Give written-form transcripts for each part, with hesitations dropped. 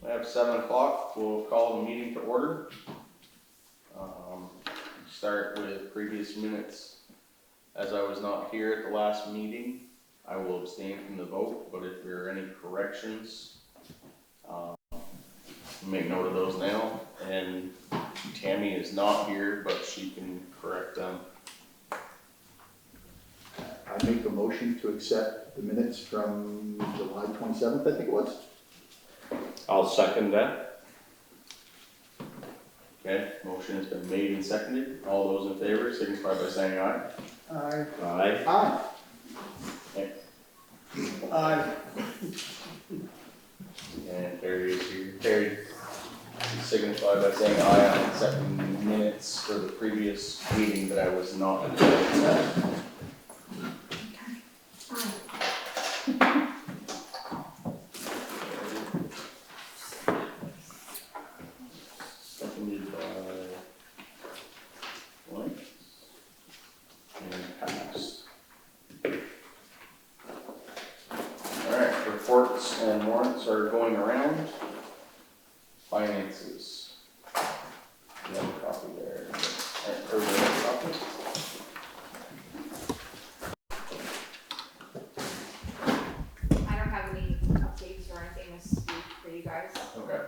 We have 7 o'clock, we'll call the meeting to order. Start with previous minutes. As I was not here at the last meeting, I will abstain from the vote, but if there are any corrections, make note of those now. And Tammy is not here, but she can correct them. I make a motion to accept the minutes from July 27th, I think it was. I'll second that. Okay, motion has been made and seconded. All those in favor signify by saying aye. Aye. Aye. Aye. Okay. Aye. And Terry is here. Terry, signify by saying aye on accepting minutes for the previous meeting that I was not at. Seconded by Blank and passed. Alright, reports and warrants are going around. Finances. You have a copy there. Or the copy? I don't have any updates or anything this week for you guys. Okay.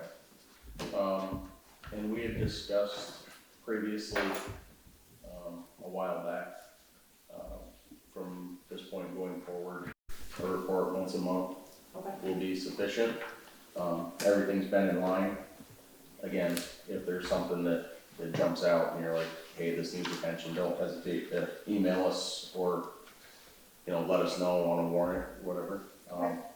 And we had discussed previously, a while back, from this point going forward, a report once a month Okay. will be sufficient. Everything's been in line. Again, if there's something that jumps out and you're like, hey, this needs attention, don't hesitate to email us or, let us know on a warrant, whatever.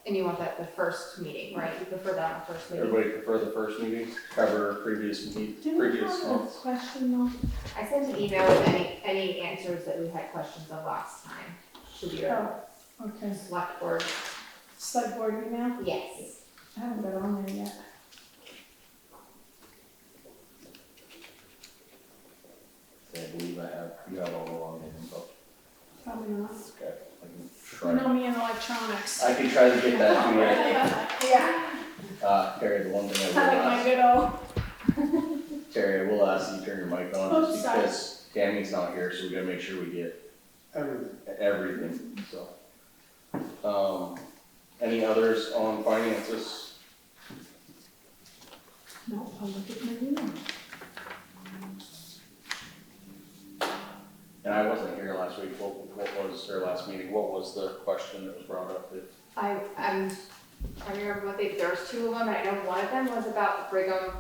And you want that the first meeting, right? You prefer that on the first meeting? Everybody prefer the first meeting, cover previous months. Question though. I sent an email with any answers that we had questions of last time. Should be a Oh, okay. select board. Select board email? Yes. I haven't got on there yet. I believe you have all the login info. Probably not. Okay, I can You try. know me in electronics. I can try to get that to you. Yeah, Terry, the one thing I I like will my ask, good old. Terry, I will ask you to turn your mic on, Oh, just sorry. because Tammy's not here, so we gotta make sure we get everything, so. Any others on finances? No, I'll look at my email. And I wasn't here last week, what was, or last meeting, what was the question that was brought up? I'm trying to remember what there was 2 of them, and I know one of them was about Brigham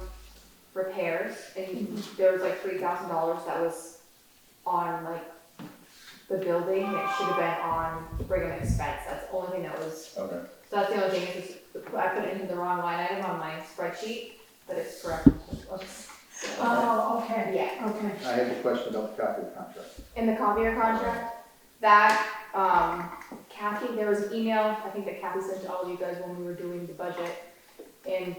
repairs, and there was like $3,000 that was on like the building, it should have been on Brigham expense, that's the only thing that was, Okay, so that's the only thing, is just, I put it into the wrong line item on my spreadsheet, but it's correct. Oops. Oh, okay, Yeah, okay. I have a question about the copy of the contract. in the copier contract, that, Kathy, there was an email, I think that Kathy sent to all of you guys when we were doing the budget, and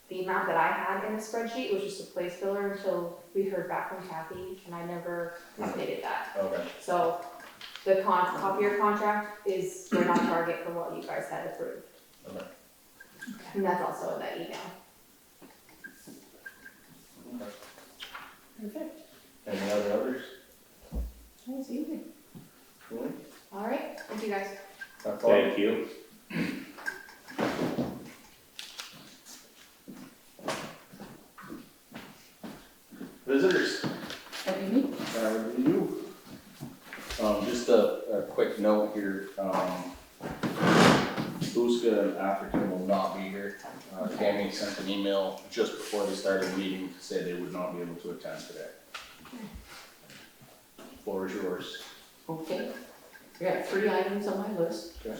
the amount that I had in the spreadsheet was just a place filler until we heard back from Kathy, and I never updated that. okay, So, the copier contract is right on target for what you guys had approved. okay. And that's also in that email. Okay. Perfect. Any others? That was easy. Julie? All right, thank you guys. That's all? Thank you. Visitors? You. Just a quick note here, Uska and African will not be here. Tammy sent an email just before they started the meeting to say they would not be able to attend today. Floor is yours. Okay, I got 3 items on my list. Okay.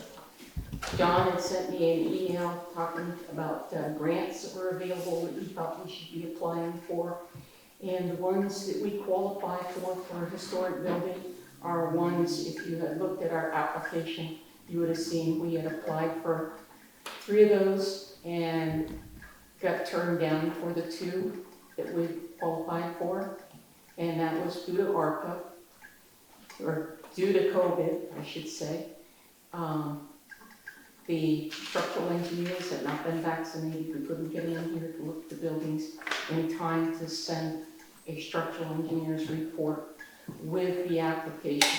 John had sent me an email talking about grants that were available that he thought we should be applying for. And the ones that we qualify for a historic building are ones, if you had looked at our application, you would have seen we had applied for 3 of those and got turned down for the 2 that we qualified for. And that was due to ARPA, or due to COVID, I should say. the structural engineers had not been vaccinated, we couldn't get in here to look at the buildings in time to send a structural engineer's report with the application.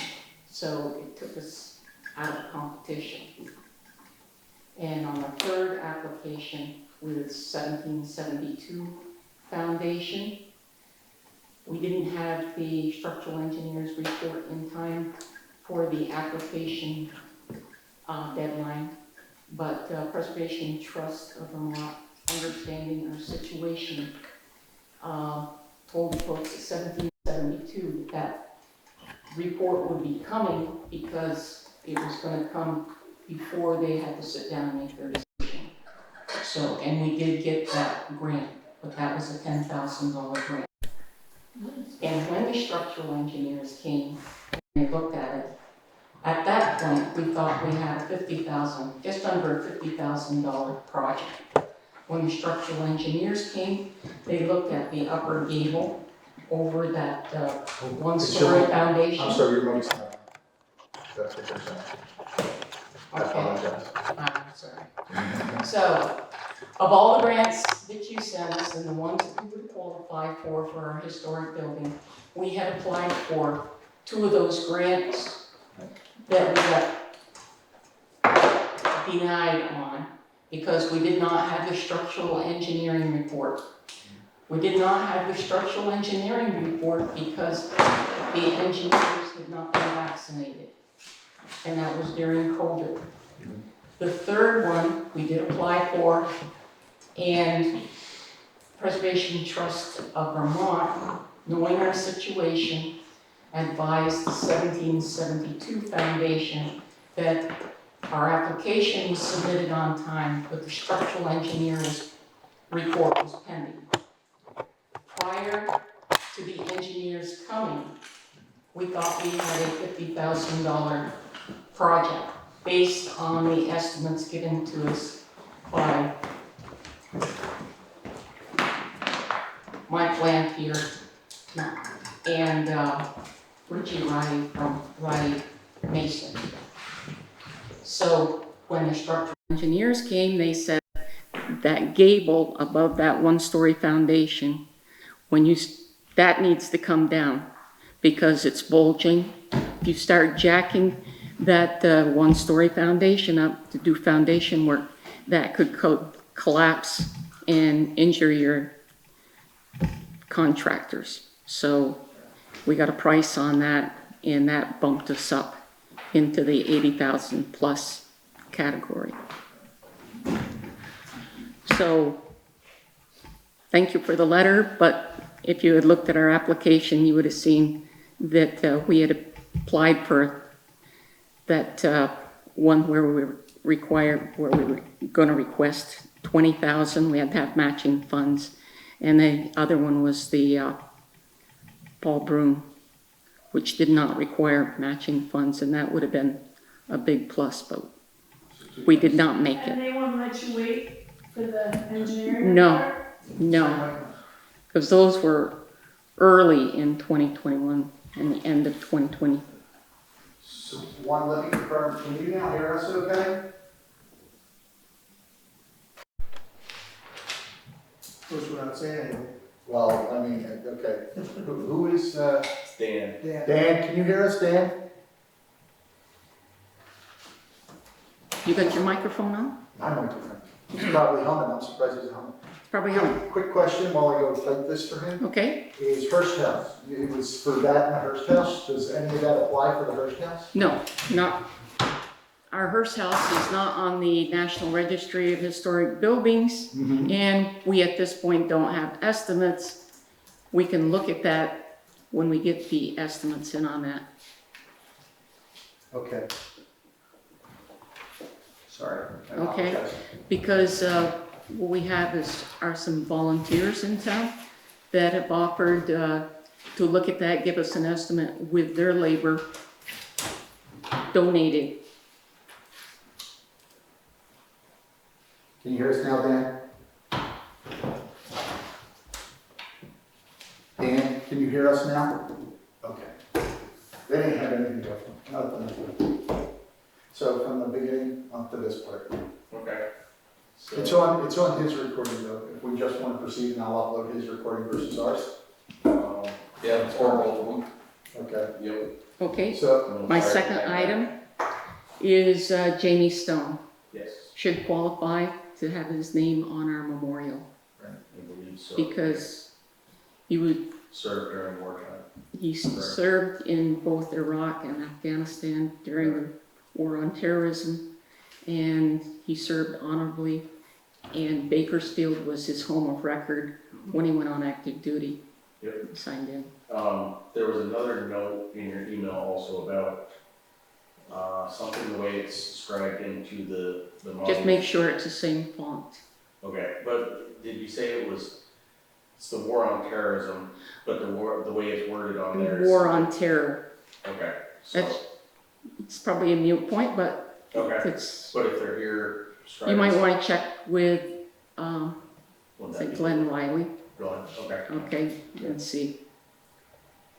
So it took us out of competition. And on the third application with 1772 Foundation, we didn't have the structural engineer's report in time for the application deadline, but Preservation Trust of Vermont, understanding our situation, told the folks at 1772 that report would be coming because it was going to come before they had to sit down and make their decision. So, and we did get that grant, but that was a $10,000 grant. And when the structural engineers came and they looked at it, at that point, we thought we had a just under a $50,000 project. When the structural engineers came, they looked at the upper gable over that one-story foundation. I'm sorry, your mic's not. That's what they're saying. I apologize. I'm sorry. So, of all the grants that you sent us and the ones that we would qualify for our historic building, we had applied for 2 of those grants that we got denied on because we did not have the structural engineering report. We did not have the structural engineering report because the engineers had not been vaccinated, and that was during COVID. The third one we did apply for, and Preservation Trust of Vermont, knowing our situation, advised the 1772 Foundation that our application was submitted on time, but the structural engineer's report was pending. Prior to the engineers coming, we thought we had a $50,000 project based on the estimates given to us by my plant here and Richie Riley from Riley Mason. So when the structural engineers came, they said that gable above that one-story foundation, that needs to come down because it's bulging. If you start jacking that one-story foundation up to do foundation work, that could collapse and injure your contractors. So we got a price on that, and that bumped us up into the 80,000 plus category. So thank you for the letter, but if you had looked at our application, you would have seen that we had applied for that one where we were going to request 20,000. We had to have matching funds, and the other one was the Paul Broom, which did not require matching funds, and that would have been a big plus, but we did not make And it. they won't let you wait for the engineering No. report? No, because those were early in 2021 and the end of 2020. So, one, let me confirm, can you now hear us okay? Goes without saying. Well, I mean, okay. Who is, Dan. Dan, can you hear us, Dan? You got your microphone on? My microphone. He's probably humming, I'm surprised he's humming. Probably on. Quick question while I go type this for him. Okay? Is Hearst House, it was for that in the Hearst House, does any of that apply for the Hearst House? No, not. Our Hearst House is not on the National Registry of Historic Buildings, and we at this point don't have estimates. We can look at that when we get the estimates in on that. Okay. Sorry. I Okay. apologize. Because what we have are some volunteers in town that have offered to look at that, give us an estimate with their labor donated. Can you hear us now, Dan? Dan, can you hear us now? Okay. They didn't have anything to go from. So from the beginning up to this part. Okay. So- It's on his recording though, if we just want to proceed and I'll upload his recording versus ours. Yeah, it's for both of them. Okay, Yep. Okay, so, my second item is Jamie Stone. Yes, Should qualify to have his name on our memorial I believe so. because he Served during wartime. served in both Iraq and Afghanistan during the war on terrorism, and he served honorably, and Bakersfield was his home of record when he went on active duty. Yep. He signed in. There was another note in your email also about, something the way it's described into the Just monument. make sure it's the same font. Okay, but did you say it's the war on terrorism, but the way it's worded on there is? War on terror. Okay, so, That's, it's probably a mute point, but okay, it's, but if they're here. you might want to check with, Would say that be Glenn Riley, Glenn, okay. okay, and see.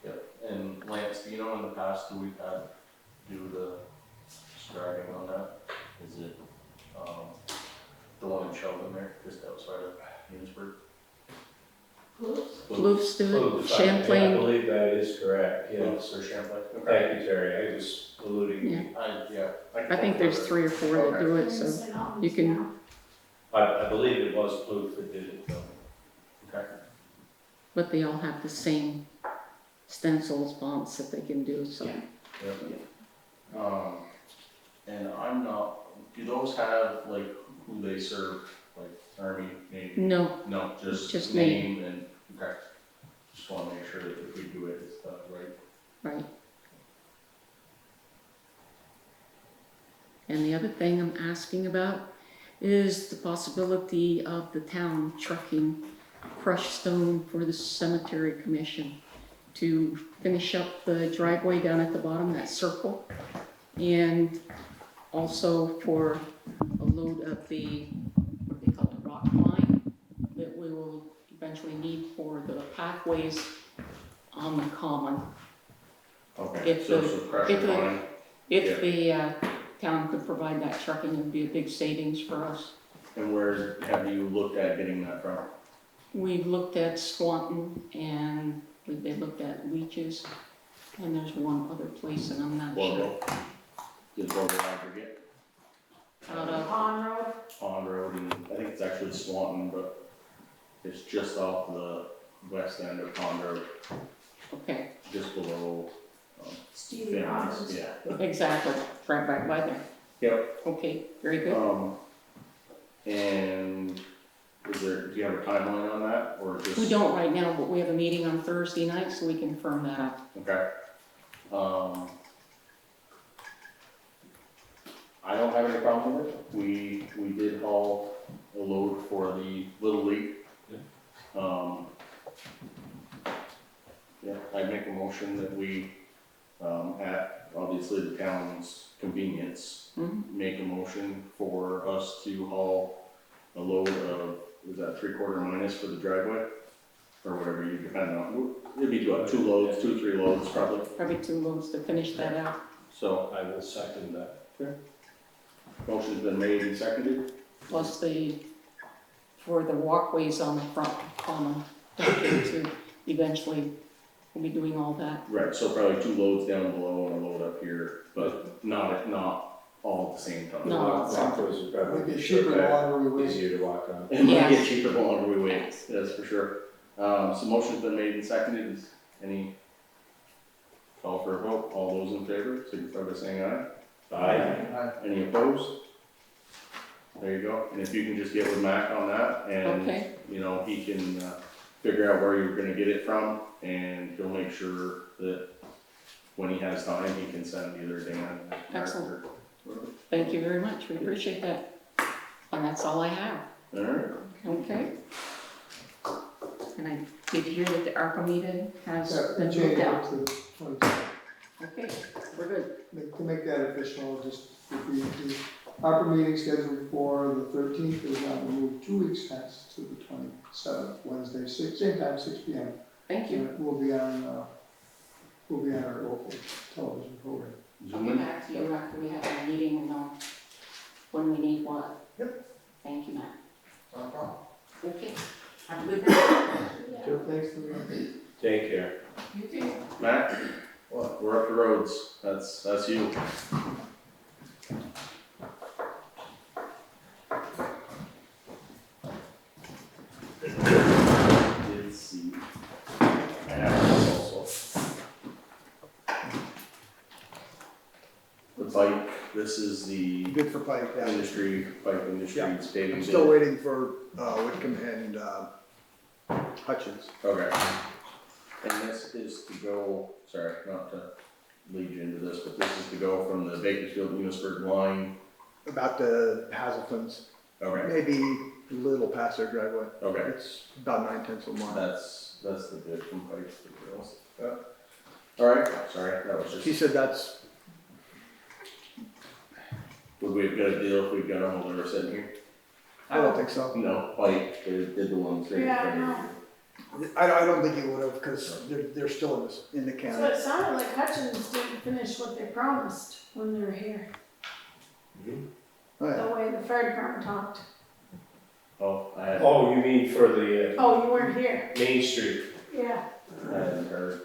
Yep, and Lance, do you know in the past who we've had do the scribing on that? Is it, the one in Sheldon there, just outside of Ginsburg? Bluffs do it, I Champlain, believe that is correct, yes. Bluffs or Champlain? Okay. Thank you, Terry, I was alluding. Yeah. I I think there's 3 or 4 that do it, so you can, I believe it was Bluth that did it, though. Okay. but they all have the same stencils, fonts that they can do, so. Yep. And I'm not, do those have like who they serve, like Army, Navy? No, No, just name. name and, okay. Just wanna make sure that if we do it, it's done right. right. And the other thing I'm asking about is the possibility of the town trucking crushed stone for the cemetery commission to finish up the driveway down at the bottom, that circle, and also for a load of the, what they call the rock line, that we will eventually need for the pathways on the common. Okay, If so the- some pressure if the- line, If the town could provide that trucking, it would be a big savings for us. and where have you looked at getting that from? We've looked at Swanton and they looked at Leeches, and there's one other place and I'm not sure. Logo? Just Logo aggregate? Out of, On road, Pond Road, and I think it's actually Swanton, but it's just off the west end of Pond Road, okay, just below, Stevie Finley's, Robbins. yeah. exactly, right back by there. Yep. Okay, very good. And do you have a timeline on that, or just? We don't right now, but we have a meeting on Thursday night, so we can firm that up. Okay. I don't have any problem with it. We did haul a load for the Little League. Yeah, I'd make a motion that we, at obviously the town's convenience, Mhm. make a motion for us to haul a load of, is that 3/4 minus for the driveway? Or whatever you depend on, it'd be what, 2 loads, 2, 3 loads probably, Probably 2 loads to finish that out. so, I will second that. motion's been made and seconded, Plus for the walkways on the front common, to eventually, we'll be doing all that. right, so probably 2 loads down below and a load up here, but not all at the same time. No. Walkways are we probably get cheaper the longer we wait. easier to walk on. And we Yes. get cheaper the longer we wait, that's for sure. So motion's been made and seconded, is any call for a vote, all those in favor, signify by saying aye. Aye. Any opposed? There you go, and if you can just get with Mac on that, and, Okay. you know, he can, figure out where you're gonna get it from, and he'll make sure that when he has time, he can send either Dan or Mark Excellent. or. Thank you very much, we appreciate that. And that's all I have, Alright, okay? And I did hear that the ARPA meeting has Yeah, been change moved it out. to the 27th. Okay, we're good. To make that official, just, the ARPA meeting scheduled for the 13th is now moved 2 weeks past to the 27th, Wednesday, same time, 6 p.m. Thank you. And it will be on our local television program. I'll Zoom get in? back to you after we have a meeting and know when we need what. Yep. Thank you, Matt. No problem. Okay, have a good night. Joe, thanks for the update. Take care. You too. Matt, we're up the roads, that's you. Did see. I have this also. The bike, this is the Good for Pike, yeah. industry, bike industry, Yeah. it's paving. I'm still bid. waiting for Whitcomb and Hutchins. Okay. And this is to go, sorry, not to lead you into this, but this is to go from the Bakersfield Munisburg line. About the Hazeltons, Okay, maybe a little past their driveway. okay, It's about 9/10 of a mile. that's the bid from Pike to the girls. Alright, sorry, that was She just, said that's, would we have got a deal if we'd got them while they were sitting here? I don't think so. No, Pike, they did the ones right in Yeah, I front of know. you. I don't think you would have, because they're still in the So county. it sounded like Hutchins didn't finish what they promised when they were here, Oh, yeah. the way the fire department talked. Oh, I hadn't, Oh, you mean for the Oh, you weren't here? Main Street? Yeah, I hadn't heard.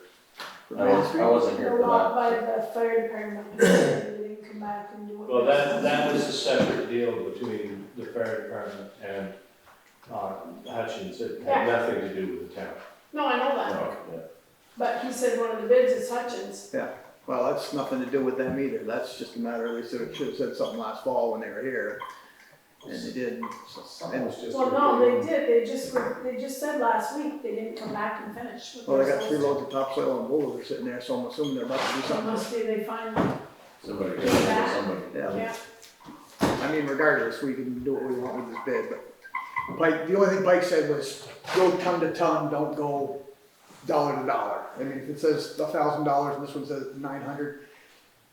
For I Main was, Street? I wasn't here the for lot by that. the fire department, they didn't come back and do what. Well, they that said. was a separate deal between the fire department and Hutchins. It Yeah. had nothing to do with the town. No, I know that, No, yeah. but he said one of the bids is Hutchins. Well, that's nothing to do with them either. That's just a matter, they should have said something last fall when they were here. And they didn't. And, Well, no, they did, they just said last week they didn't come back and finish. what well, they they're got 3 supposed loads of topsoil and boulders sitting there, so I'm assuming they're about to do to. something. Must be they finally, Somebody, Yeah. somebody. Yeah. yeah. I mean, regardless, we can do what we want with this bid, but Pike, the only thing Pike said was go ton to ton, don't go dollar to dollar. I mean, if it says $1,000 and this one says 900,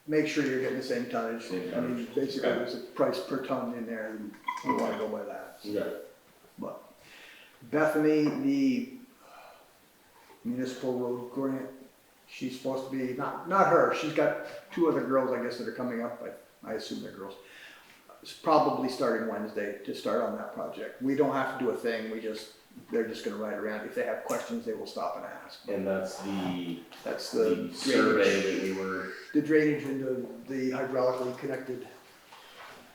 make sure you're getting the same tonnage. Same I mean, tonnage. basically, Okay. there's a price per ton in there, and we wanna go by that. Okay. But Bethany, the municipal road grant, she's supposed to be, not her, she's got 2 other girls, I guess, that are coming up, I assume they're girls. It's probably starting Wednesday to start on that project. We don't have to do a thing, they're just gonna ride around. If they have questions, they will stop and ask. And that's That's the the survey drainage, that we were, the drainage into the hydraulically connected.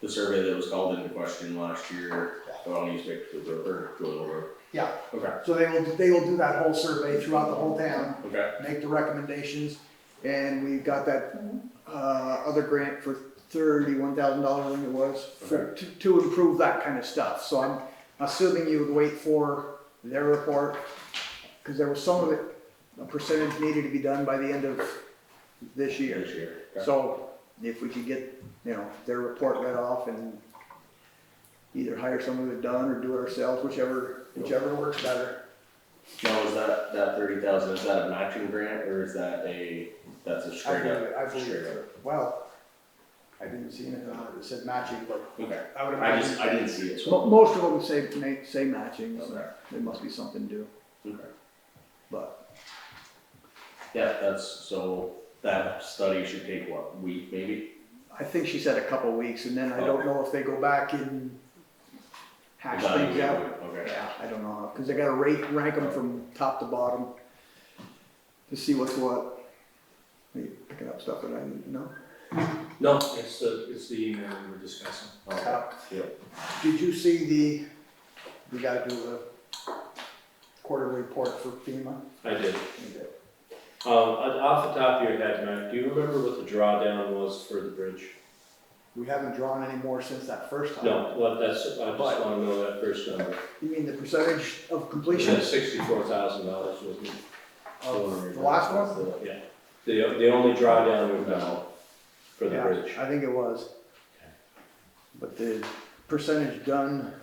the survey that was called into question last year, on East Bakersfield Road, or Doyle Road. Yeah. Okay, So they will do that whole survey throughout the whole town, okay, make the recommendations, and we got that, other grant for $31,000, I think it was, to improve that kind of stuff. So I'm assuming you would wait for their report, because there was some of it, a percentage needed to be done by the end of this year. this year. Okay. So if we could get, their report read off and either hire someone to done or do it ourselves, whichever works better. Now, is that 30,000, is that a matching grant, or is that that's a straight up? I believe straight up? it. Well, I didn't see anything on it that said matching, but Okay, I would I imagine. didn't see it, so. Most of them say matching, so Okay. there must be something due, Okay. but Yeah, so that study should take what, a week maybe? I think she said a couple weeks, and then I don't know if they go back and hash things Evaluate, out. okay. Yeah, I don't know, cause they gotta rank them from top to bottom to see what's what. Are you picking up stuff that I didn't know? No, it's the email we were discussing. Okay. Yeah. Did you see we gotta do a quarterly report for FEMA? I did. Off the top of your head, Matt, do you remember what the drawdown was for the bridge? We haven't drawn any more since that first time. No, I just wanna know that first number. You mean the percentage of It completion was $64,000, wasn't it? of the last one? Yeah. The only drawdown we've done for the Yeah, bridge. I think it was. But the percentage done,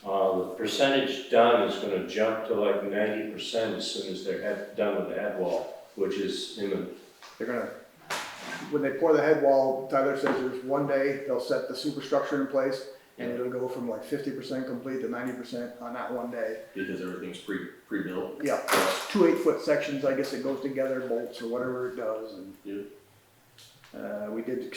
The percentage done is gonna jump to like 90% as soon as they're done with the head wall, which is imminent. they're gonna, when they pour the head wall, Tyler says there's one day they'll set the superstructure in place, And it'll go from like 50% complete to 90% on that one day. Because everything's pre-built. Yeah, it's 2 8-foot sections, I guess it goes together, bolts or whatever it does, and. Yeah. We did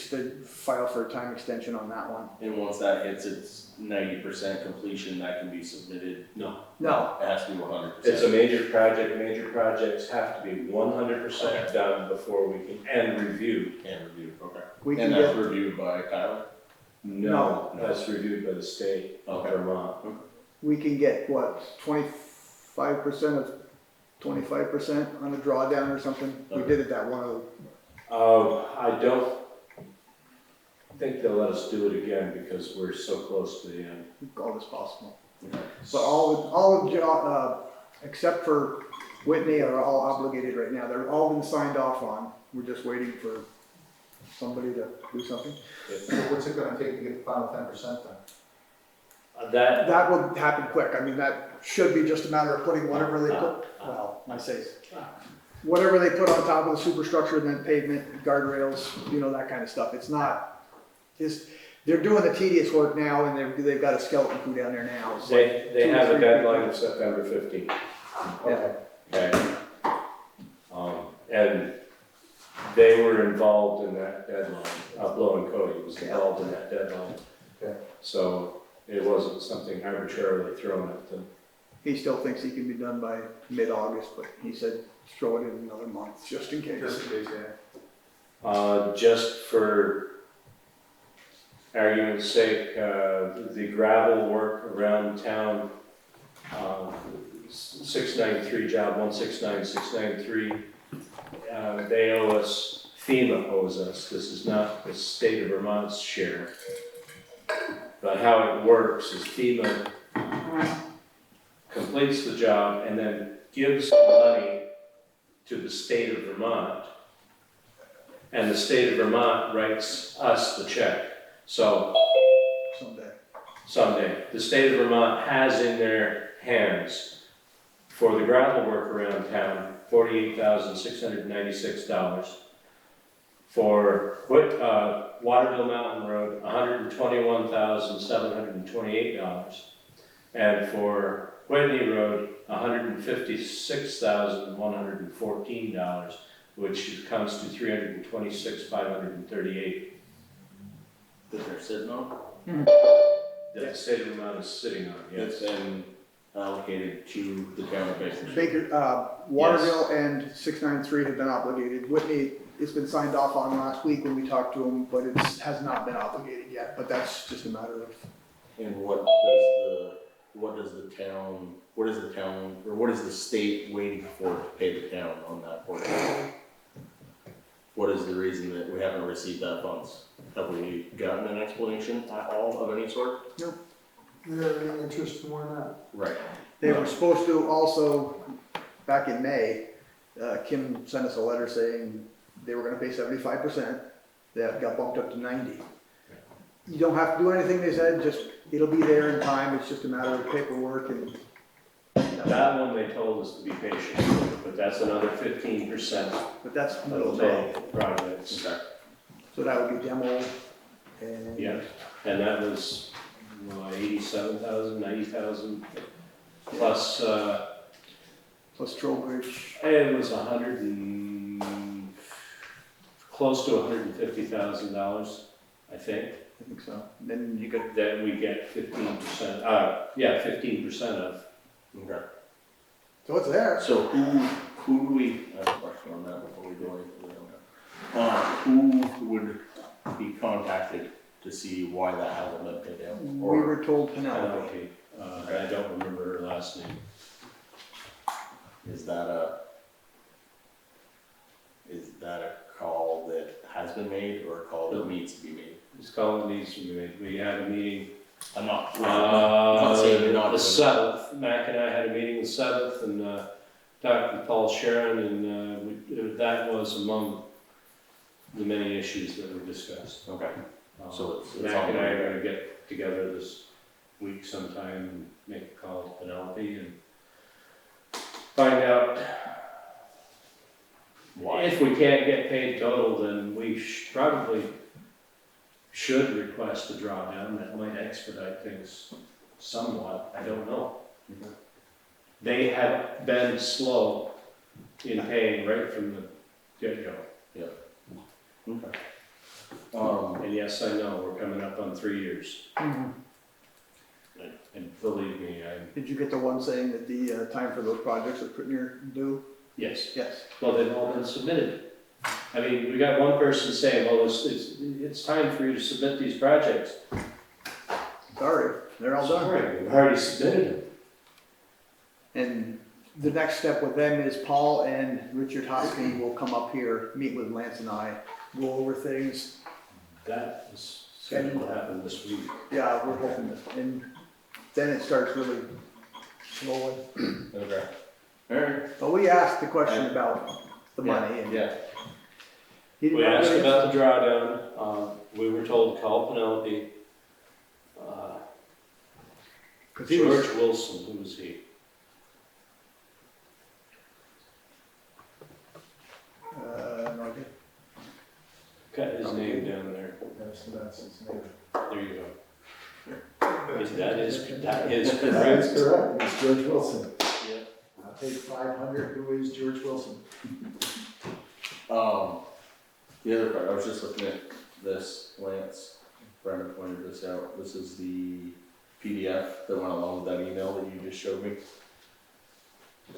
file for a time extension on that one. And once that hits its 90% completion, that can be submitted. No, No, It has to be 100%. it's a major project, major projects have to be 100% done before we can, and reviewed. And reviewed, okay. we can And that's get, reviewed by Kyler? No, that's reviewed by the state of Okay. Vermont. we can get what, 25% of 25% on a drawdown or something? We Okay. did it that one of the. I don't think they'll let us do it again because we're so close to the end. All is possible. Okay. But except for Whitney are all obligated right now. They're all been signed off on. We're just waiting for somebody to do something. So what's it gonna take to get the final 10% then? That, That will happen quick. I mean, that should be just a matter of putting whatever they put, well, I say, whatever they put on top of the superstructure and then pavement, guardrails, you know, that kind of stuff. It's not, they're doing the tedious work now and they've got a skeleton crew down there now. It's like they 2 or have a 3 deadline of September 15th. Yeah. Okay. And they were involved in that deadline. Blow and Cody was involved in that deadline. Okay. So it wasn't something arbitrarily thrown at them. He still thinks he can be done by mid-August, but he said throw it in another month, just in case. Just in case, yeah. Just for argument's sake, the gravel work around town, 693 job 169693, they owe us, FEMA owes us, this is not the state of Vermont's share. But how it works is FEMA completes the job and then gives money to the state of Vermont. And the state of Vermont writes us the check. So someday, the state of Vermont has in their hands for the gravel work around town, $48,696. For Waterville Mountain Road, $121,728. And for Whitney Road, $156,114, which comes to $326,538. That they're sitting on? That the state of Vermont is sitting on, It's yes. been allocated to the town of Bakersfield. Waterville and 693 have been obligated. Whitney, it's been signed off on last week when we talked to them, but it has not been obligated yet, but that's just a matter of. And what is the state waiting for to pay the town on that portion? What is the reason that we haven't received that funds? Have we gotten an explanation at all of any sort? They don't have any interest in more than that. Right. They were supposed to also, back in May, Kim sent us a letter saying they were gonna pay 75%, that got bumped up to 90. You don't have to do anything, they said, just, it'll be there in time, it's just a matter of paperwork and. That one they told us to be patient, but that's another 15% But that's of middle the of May, total projects. Okay. so that would be demo and. Yeah, and that was 87,000, 90,000 plus, Plus Trowbridge, it was close to $150,000, I think. I think so. Then you could, Then we get 15%, 15% of. Okay. so it's there. So who do we, I have a question on that before we go any further. Who would be contacted to see why that hasn't been paid out? We Or, were told Penelope. I don't remember her last name. is that a call that has been made or a call that needs to be made? This call needs to be made. We had a meeting, I'm not saying you're not the doing it. 7th, Mac and I had a meeting the 7th and talked with Paul Sharon and that was among the many issues that were discussed. Okay. So it's Mac on and I there. are gonna get together this week sometime and make a call to Penelope and find out Why? if we can't get paid total, then we probably should request a drawdown, that might expedite things somewhat, I don't know. They have been slow in paying right from the get-go. Okay. And yes, I know, we're coming up on 3 years, Mhm. and believe me, Did you get the one saying that the time for those projects are pretty near due? yes, Yes. well, they've all been submitted. I mean, we got one person saying, well, it's time for you to submit these projects. Sorry, they're all done. Sorry, we've already submitted them. And the next step with them is Paul and Richard Hosky will come up here, meet with Lance and I, go over things. That is scheduled to happen this week. Yeah, we're hoping that, and then it starts really flowing. Okay. Alright. But we asked the question about the money and. Yeah. he did We not asked really- about the drawdown, we were told to call Penelope. 'Cause he was- George Wilson, who was he? No idea. Got his name down there. That's his name. There you go. That is That correct. is correct, it's George Wilson. Yeah. I'll take 500, who is George Wilson? The other part, I was just looking at this, Lance, Brenda pointed this out, this is the PDF that went along with that email that you just showed me.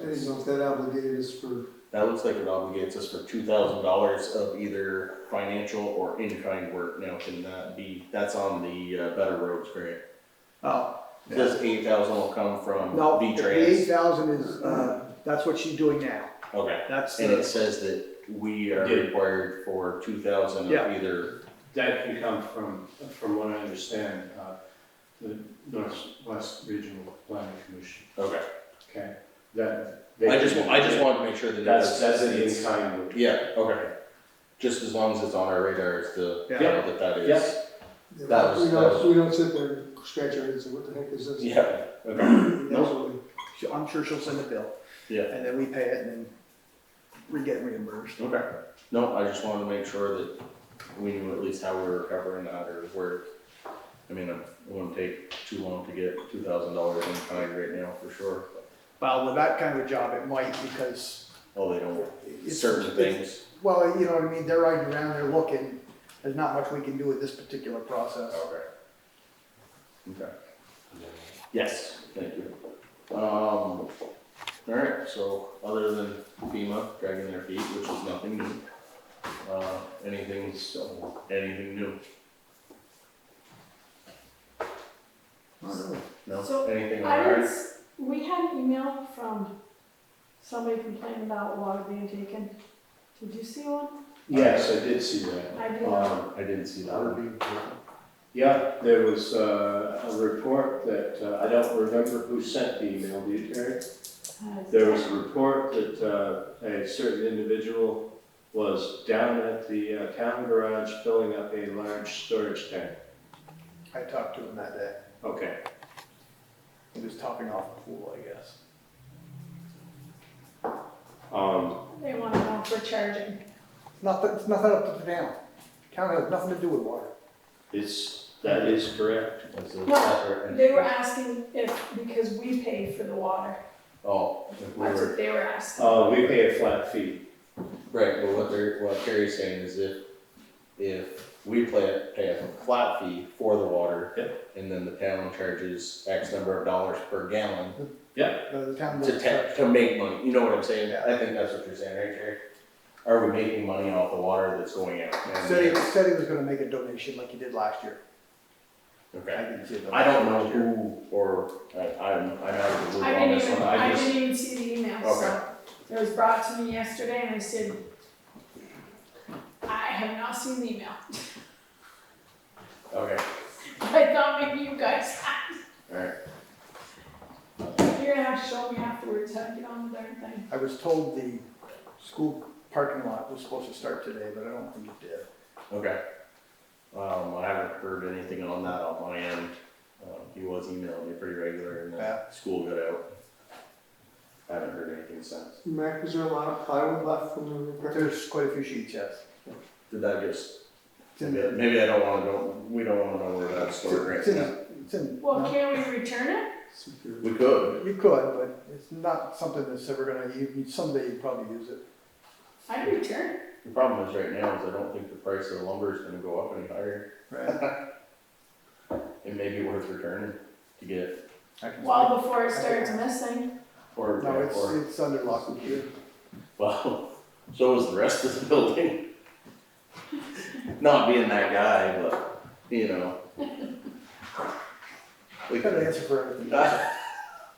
I didn't know if that obligated us for, That looks like it obligates us for $2,000 of either financial or in-kind work. Now, can that be, that's on the Better Roads grant. Oh. yeah. This 8,000 will come from No, the V-Trans. 8,000 is, that's what she's doing now. Okay, That's and it the, says that we are Yeah. required for 2,000 Yeah. of either, That can come from what I understand, the Northwest Regional Planning Commission, okay. okay? That. I just wanted to make sure that That's it's- the in-kind work. Yeah, okay. Just as long as it's on our radar as to Yeah. know that is. Yeah. That was- we don't sit there and scratch our heads and say, what the heck is this? Yeah, okay. Absolutely. I'm sure she'll send a bill. Yeah. And then we pay it and then we get reimbursed. Okay. No, I just wanted to make sure that we knew at least how we were covering that or where, I mean, it wouldn't take too long to get $2,000 in kind right now for sure. Well, with that kind of a job, it might because. Oh, they don't, it's- certain it's- things. Well, you know what I mean, they're riding around, they're looking, there's not much we can do with this particular process. Okay. Okay. Yes, thank you. Alright, so other than FEMA dragging their feet, which is nothing new, anything new? Not really. No, So, anything I alright? didn't, we had an email from somebody complaining about water being taken. Did you see one? Yes, I did see that. I did. I didn't see that one. Yeah, there was a report that, I don't remember who sent the email, do you, Terry? There was a report that a certain individual was down at the town garage filling up a large storage tank. I talked to him that day. Okay. He was topping off the pool, I guess. They want to know for charging. It's nothing up to the town. Town has nothing to do with water. That is correct. That's a Well, separate They were entity. asking if, because we pay for the water, Oh, if we that's were, what they were asking. We pay a flat fee. right, but what Carrie's saying is if we pay a flat fee for the water. Yep. And then the town charges X number of dollars per gallon The town doesn't to make money, you know what I'm saying? Yeah. I think that's what you're saying, right, Jerry? Are we making money off the water that's going out? And- Said he was gonna make a donation like he did last year. I Okay, didn't see it. I don't know who, or, I'm out of the loop I on didn't this even, one, I I just, didn't even see the email, so. It was brought to me yesterday and I said, I have not seen the email. okay, I thought maybe you guys had. alright, You're gonna have to show me afterwards how to get on the darn thing. I was told the school parking lot was supposed to start today, but I don't think it did. okay. I haven't heard anything on that on my end, he was emailing me pretty regular and then Yeah. school got out. Haven't heard anything since. Mac, is there a lot of plywood left from the repair? There's quite a few sheets, yes. Did that just Maybe I don't wanna know, we don't wanna know where that's stored right now. It's in, Well, can we return it? We could, you could, but it's not something that's ever gonna, someday you'd probably use it. I'd return it. the problem is right now is I don't think the price of lumber is gonna go up any higher. Right. It may be worth returning to get, Well, before it starts missing. or, No, or, it's under lock and key. well, so is the rest of the building. Not being that guy, but, you know. We got an answer for everything.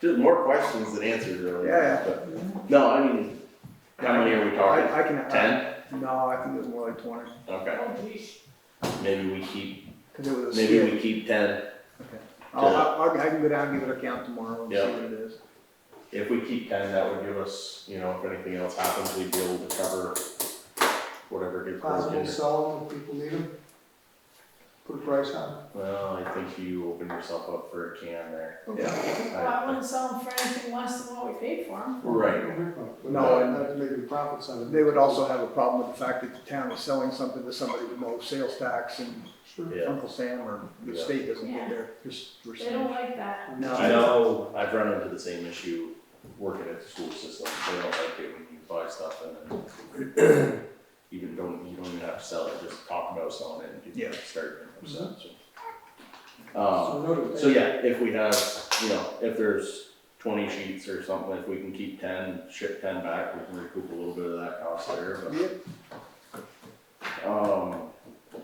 Just more questions than answers really. Yeah, But, no, I mean, how many are we talking? I can. 10? No, I think it was more like 20, Okay, Oh, geez. maybe we keep, cause it was a maybe skid. we keep 10. Okay. I can go down and give it a count tomorrow and see Yeah. what it is. If we keep 10, that would give us, you know, if anything else happens, we'd be able to cover whatever gets Possible broken. sell them if people need them. Put a price on it. Well, I think you open yourself up for a can there. Yeah. Well, I wouldn't sell them for anything less than what we paid for them. Right. But No, and- not to make any profits on it. They would also have a problem with the fact that the town is selling something to somebody with no sales tax and Sure. Yeah. Uncle Sam or the Yeah. state doesn't Yeah. get their percentage. They don't like that. No. I know, I've run into the same issue working at the school system. They don't like it when you buy stuff and then you don't even have to sell it, just talk about selling it and people Yeah. start getting upset, so. So noted. So yeah, if we have, you know, if there's 20 sheets or something, if we can keep 10, ship 10 back, we can recoup a little bit of that cost there, but.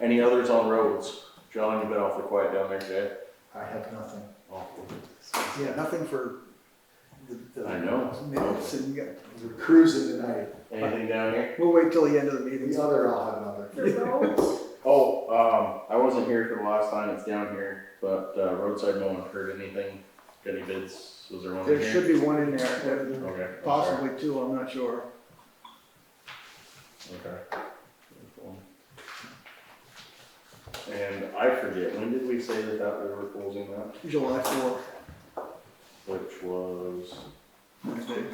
Any others on roads? John, you've been awfully quiet down there today. I have nothing. Oh, Yeah, nothing for the. I know. Minutes and you got, We're cruising tonight. Anything down here? we'll wait till the end of the meeting. The other, I'll have another. The roads, Oh, I wasn't here for the last time it's down here, but roadside no one heard anything. Got any bids? Was there one in There here? should be one in there, Okay. I'm sorry. possibly two, I'm not sure. Okay. And I forget, when did we say that we were closing that? July 4th, Which was Wednesday.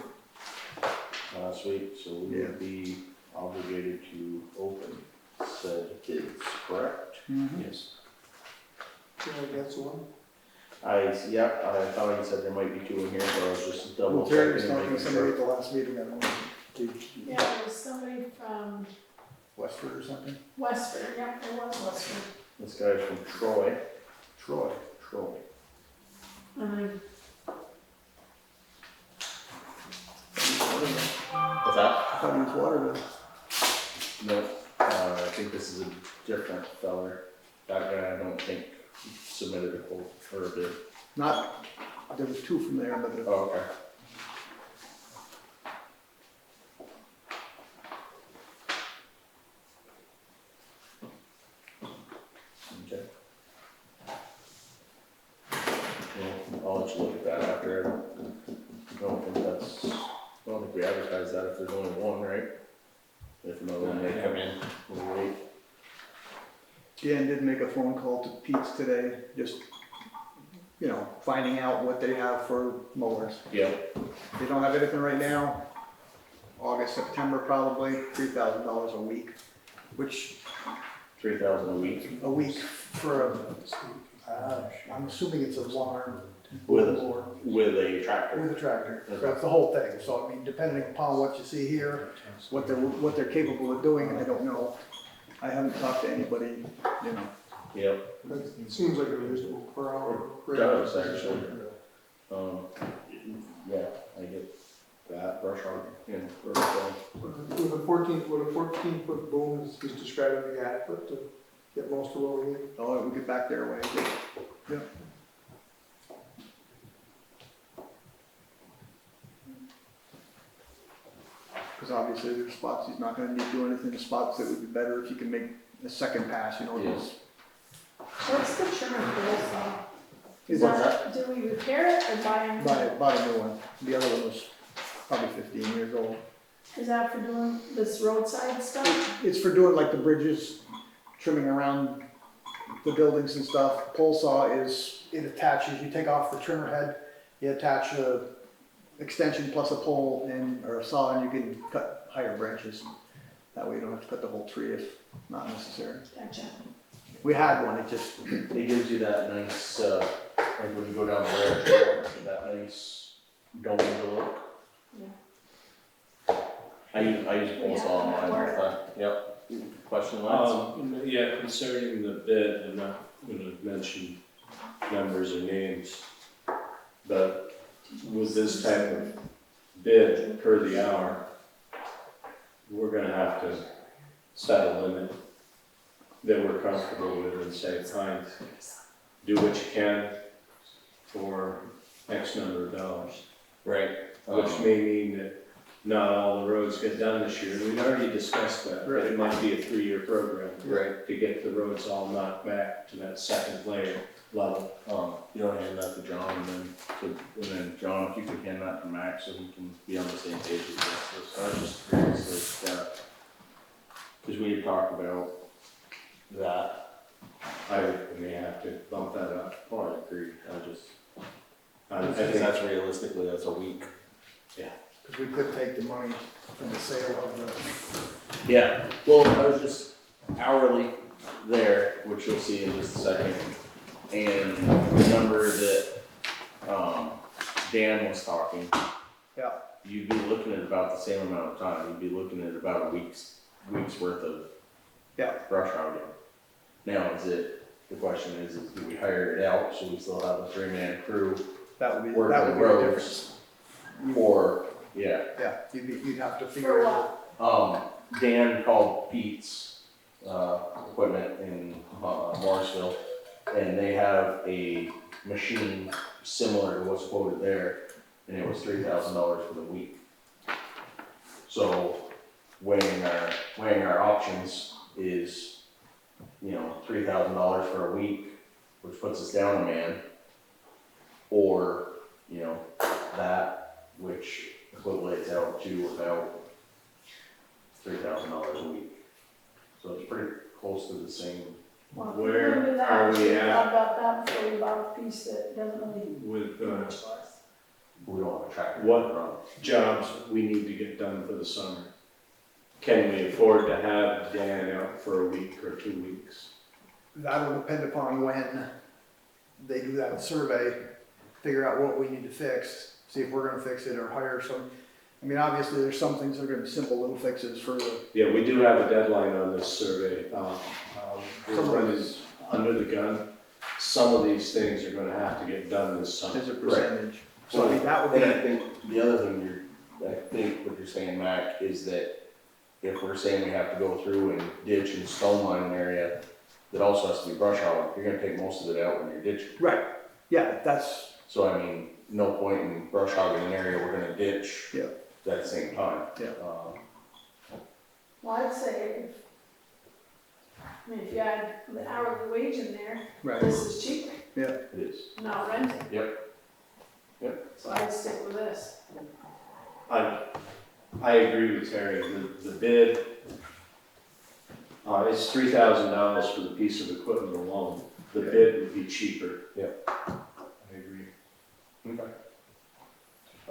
last week, so we would be obligated to open said bids, correct? Yes. Yeah, that's the one. I thought you said there might be two in here, so I was just double Well, Terry was checking and talking to making somebody sure. at the last meeting, I don't know, did yeah, it was somebody from Westford or something? Westford, yeah, it was Westford. This guy's from Troy. Troy. And What's that? I thought he was Waterville. No, I think this is a different feller. That guy, I don't think submitted a quote for a bid. Not, there was two from there, but Oh, okay. Okay. Well, I'll let you look at that after. I don't think we advertise that if there's only one, right? If another one may come in, we'll wait. Dan did make a phone call to Pete's today, just, finding out what they have for mowers. Yeah, They don't have anything right now, August, September probably, $3,000 a week, which, 3,000 a week. a week for I'm assuming it's a one-arm With- mower. With a tractor. With a tractor, Okay. that's the whole thing, so I mean, depending upon what you see here, what they're capable of doing, I don't know. I haven't talked to anybody, Yep, That seems like a reasonable per hour rate. does actually. Yeah, I get that brush hog, brush hog. With a 14-foot boom, he's describing the adequate to get most of what we need. oh, we get back their way, yeah. Because obviously there's spots he's not gonna need to do anything, the spots that would be better if you can make a second pass, Yes. what's the trimmer pole saw? Is What's that, Do we repair it or buy a new one? buy a new one, the other one was probably 15 years old. Is that for doing this roadside stuff? It's for doing like the bridges, trimming around the buildings and stuff. Pole saw it attaches, you take off the trimmer head, you attach a extension plus a pole or a saw and you can cut higher branches. That way you don't have to cut the whole tree if not necessary. Gotcha. We had one, it just, It gives you that nice, like when you go down the rail trail, that nice dome to look. I use post Yeah, online all the work. time. Yep. Question, Lance? Yeah, concerning the bid, I'm not gonna mention numbers or names, but with this type of bid per the hour, we're gonna have to set a limit that we're comfortable with and say, fine, do what you can for X number of dollars. Right. Which may mean that not all the roads get done this year. We'd already discussed that, but it might be a 3-year program. Right. To get the roads all knocked back to that second layer level. You don't hand that to John and then John, if you could hand that to Max so he can be on the same page with this. So I was just curious, like, cause we had talked about that. I may have to bump that up. Oh, I agree. I I think think that's realistically, that's a week. because we could take the money from the sale of the. Yeah, well, I was just hourly there, which you'll see in just a second. And the number that, Dan was talking. Yeah. You'd be looking at about the same amount of time, you'd be looking at about a week's worth of. Yeah. Brush hogging. Now, the question is do we hire it out, so we still have a 3-man crew? That would be, Work that the would be the roads. difference. Or, yeah, Yeah, you'd have to For figure it out. what? Dan called Pete's, equipment in, Morrisville, and they have a machine similar to what's quoted there, and it was $3,000 for the week. So weighing our options is, $3,000 for a week, which puts us down a man, or, that, which equates out to about $3,000 a week. So it's pretty close to the same. Well, Where remember that, are we at? thought about that before we bought a piece that doesn't really with do much for us. We don't have a tractor. What? jobs we need to get done for the summer. Can we afford to have Dan out for a week or 2 weeks? That'll depend upon when they do that survey, figure out what we need to fix, see if we're gonna fix it or hire some. I mean, obviously, there's some things that are gonna be simple little fixes for the, Yeah, we do have a deadline on this survey. We're Some of running under the gun. Some of these things are gonna have to get done this summer. as a percentage. So I mean, that would And be, I think the other thing I think what you're saying, Mac, is that if we're saying we have to go through and ditch and stone line an area, that also has to be brush hog, you're gonna take most of it out when you're ditching. right, yeah, that's, So I mean, no point in brush hogging an area we're gonna ditch. Yeah. At the same time. Yeah. Well, I'd say if you add the hourly wage in there, right, this is cheaper, It is. not renting. Yep. So I'd stick with this. I agree with Terry. The bid, it's $3,000 for the piece of equipment alone. The bid would be cheaper. Yep. I agree.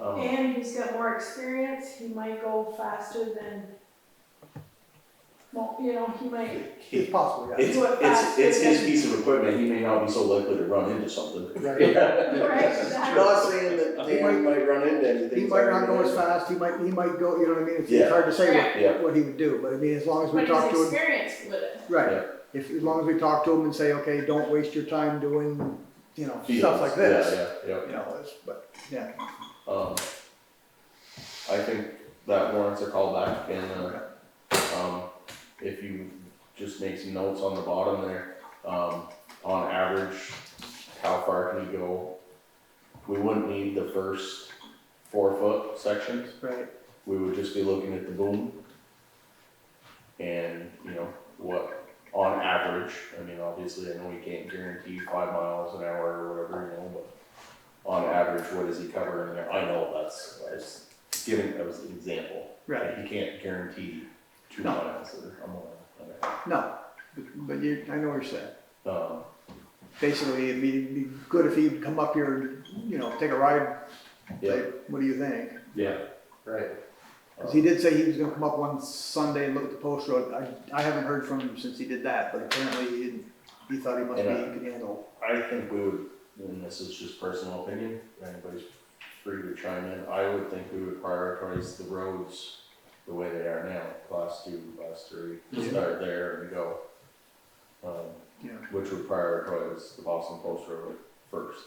Okay. And he's got more experience, he might go faster than, well, he might it's possible, yeah. do it faster. It's his piece of equipment, he may not be so likely to run into something. Right. Right, exactly. Not saying that He Dan might run into anything. He might not go as fast, he might go, you know what I mean, it's Yeah. hard to say Yeah. what he would do, but I mean, as long as we But talk he's to him. experienced with it. Right, Yeah. as long as we talk to him and say, okay, don't waste your time doing, stuff like Fields. this. Yeah. But, yeah, I think that warrants a call back and, if you just make some notes on the bottom there, on average, how far can you go? We wouldn't need the first 4-foot sections, right, we would just be looking at the boom. And, what, on average, I mean, obviously, I know we can't guarantee 5 miles an hour or whatever, but on average, what is he covering there? I know I was giving, that was an example. right, You can't guarantee 2 No. miles or a mile. no, but I know what you're saying. Um, Basically, it'd be good if he'd come up here and, take a ride, yeah, say, what do you think? Yeah. right. Cause he did say he was gonna come up one Sunday and look at the post road. I haven't heard from him since he did that, but apparently he thought he must be, he could handle. I think we would, and this is just personal opinion, anybody's free to chime in, I would think we would prioritize the roads the way they are now, class 2, class 3, Yeah. start there and go. Yeah. Which would prioritize the Boston Post Road first,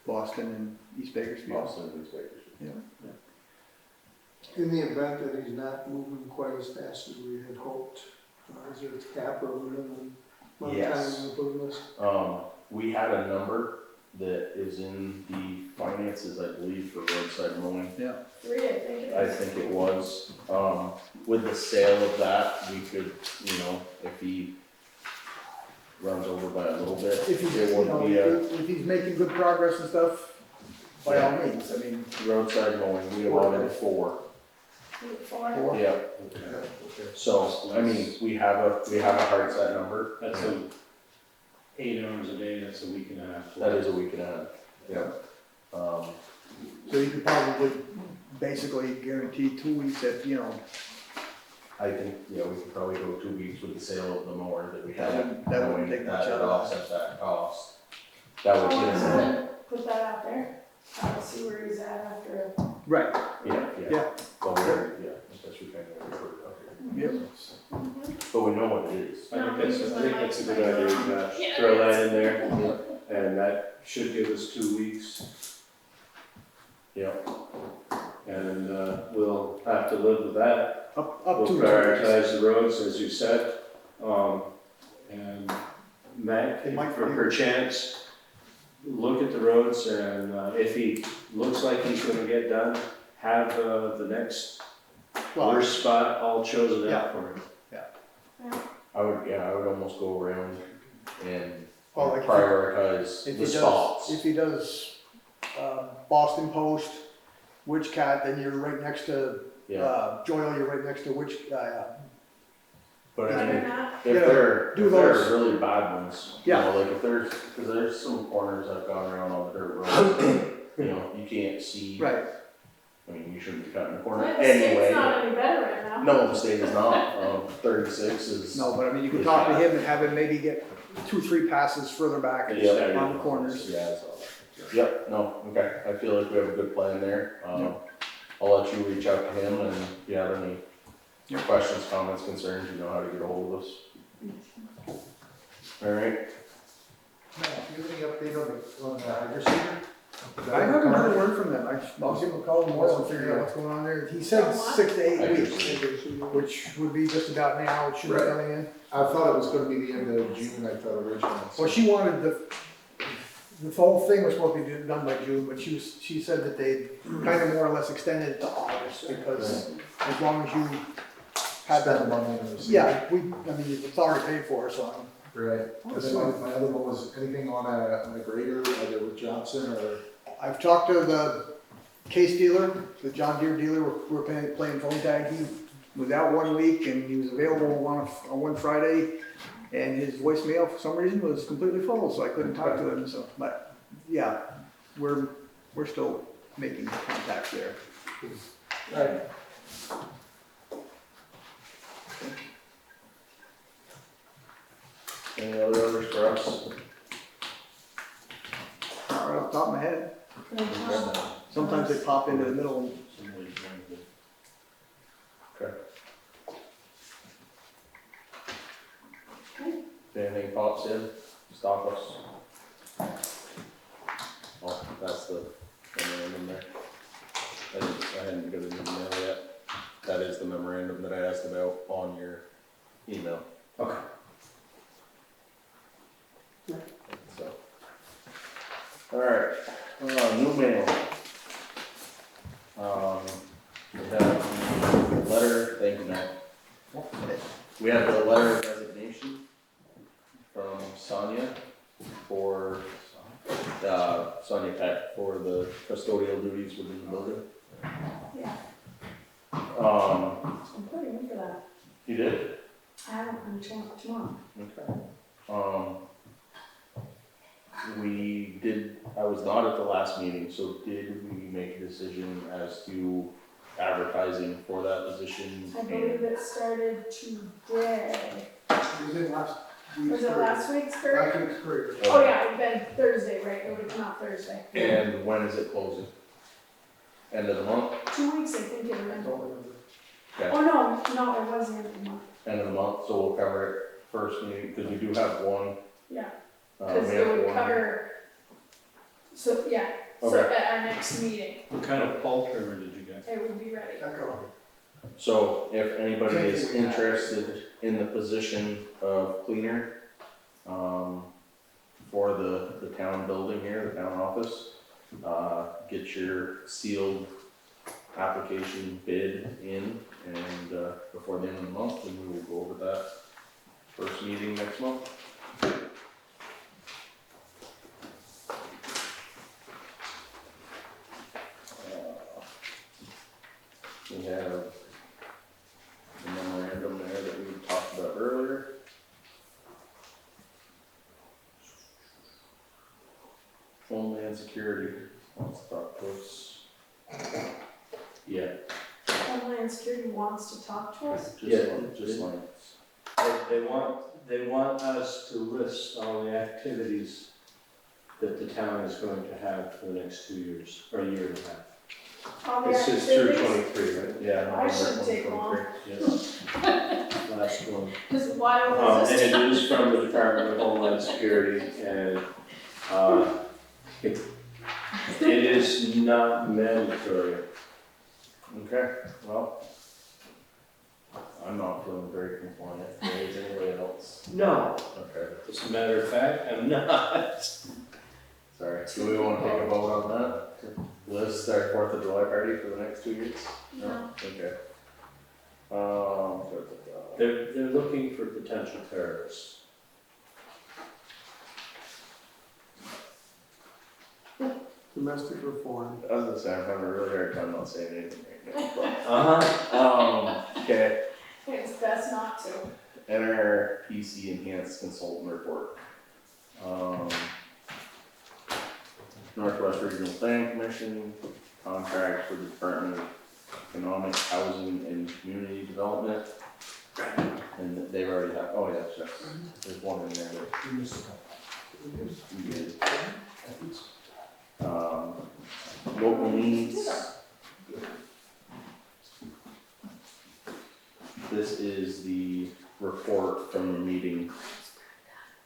Boston and East Bakersfield. Boston and East Bakersfield. Yeah. In the event that he's not moving quite as fast as we had hoped, is there a cap or minimum amount of time Yes. we're putting this? We had a number that is in the finances, I believe, for roadside mowing. 3, I think it I is. think it was, with the sale of that, we could, you know, if he runs over by a little bit, If he's, it you know, would be a if he's making good progress and stuff, by all means, I mean, roadside mowing, we allotted 4. 4. or, Yeah, Okay. so, I mean, we have a hard set number. That's 8 hours a day, that's a week and a half. That is a week and a half, yeah. so you could probably basically guarantee 2 weeks at, you know, I think, yeah, we could probably go 2 weeks with the sale of the mower that we have. That wouldn't knowing take much that out would of offset that cost. That would Oh, get us in. and put that out there, see where he's at after. right, Yeah. Yeah. Well, yeah, I guess we kind of put it up here. yep. But we know what it is. I think that's a good idea, Josh. Throw that in there, and that should give us 2 weeks, Yeah, and, we'll have to live with that. Up We'll to 2 weeks. prioritize the roads, as you said, and Matt, It might for be- perchance, look at the roads, and, if he looks like he's gonna get done, have, the next Well, worst spot all chosen out for him. I would almost go around and Well, like prioritize if the he spots. does, if he does, Boston Post, Witch Cat, then you're right next to, Yeah, Joyle, you're right next to Witch, but I Better mean, not. if Yeah, they're, do if they're those. really bad ones, you Yeah. know, like if there's, cause there's some corners I've gone around on the dirt road, you know, you can't see. right, I mean, you shouldn't be cutting the corner The state's anyway. not any better right now. No, the state is not, 36 is. no, but I mean, you could talk to him and have him maybe get 2, 3 passes further back Yeah. on the corners. Yeah, I saw that. Yep, no, okay, I feel like we have a good plan there. I'll let you reach out to him, and if you have any questions, comments, concerns, you know how to get a hold of us. Alright, Matt, do you have any update on the hydro seeder? I haven't heard a word from them, I'll give him a call tomorrow and figure out what's going on there. He said 6 to 8 weeks, which would be just about now, it should be Right. coming in. I thought it was gonna be the end of June, I thought originally. Well, she wanted the whole thing was supposed to be done by June, but she said that they kind of more or less extended it to August, because as long as you had Spend the that. money on the seeder. Yeah, I mean, it's already paid for, so. Right, and then my other one was anything on a grader, either with Johnson or, I've talked to the case dealer, the John Deere dealer, we're playing phone tag. He was out 1 week and he was available on one Friday, and his voicemail for some reason was completely full, so I couldn't talk to him, so, but, yeah, we're still making contacts there. right, any other orders for us? Not right off the top of my head. Sometimes they pop into the middle. Okay. If anything pops in, stop us. Oh, that's the memorandum there. I hadn't got an email yet. That is the memorandum that I asked about on your email. Okay. So. Alright, new mail. We have a letter, thank you, Matt. We have a letter of resignation from Sonia for, Sonia Peck for the custodial duties within the building. Yeah, Um, I'm putting in for that. you did? I haven't, I'm tomorrow. Okay. I was not at the last meeting, so did we make a decision as to advertising for that position. I believe it started today. It was in last week's. Was it last week's Kurt? Last week's Kurt. Oh, yeah, it would've been Thursday, right? It would've come out Thursday. And when is it closing? End of the month? 2 weeks, I think it I was. don't remember. Okay. Oh, no, it wasn't in the month. End of the month, so we'll cover it first meeting, because we do have one. Yeah. We Cause it have would one. cover, so, yeah, so Okay. at our next meeting, What kind of poll trimmer did you get? it would be ready. Echo. So if anybody is interested in the position of cleaner, for the town building here, the town office, get your sealed application bid in, and, before the end of the month, and we will go over that first meeting next month. We have the memorandum there that we talked about earlier. Homeland Security wants to talk to us. Yeah, Homeland Security wants to talk to us. just like, They want us to list all the activities that the town is going to have for the next 2 years, or a year and a half. All the This is through activities. 23, right? yeah. I should November take long. 2023. Yes. Last one. Cause why was And this? it is from the Department of Homeland Security, and, it is not mandatory. Okay, well, I'm not feeling very compliant. Is anybody else? No, Okay, as a matter of fact, I'm not. sorry. Do we want to take a vote on that? List our 4th of July party for the next 2 years? No. Okay. They're looking for potential terrorists. Domestic reform. I was gonna say, I'm having a really hard time not saying anything right now. Uh-huh. Okay, It's best not to. enter PC enhanced consultant report. Northwest Regional Planning Commission, contract for the Department of Economic, Housing, and Community Development. And they've already had, oh yeah, sure, there's one in there that We missed a couple. you did. Local needs. This is the report from the meeting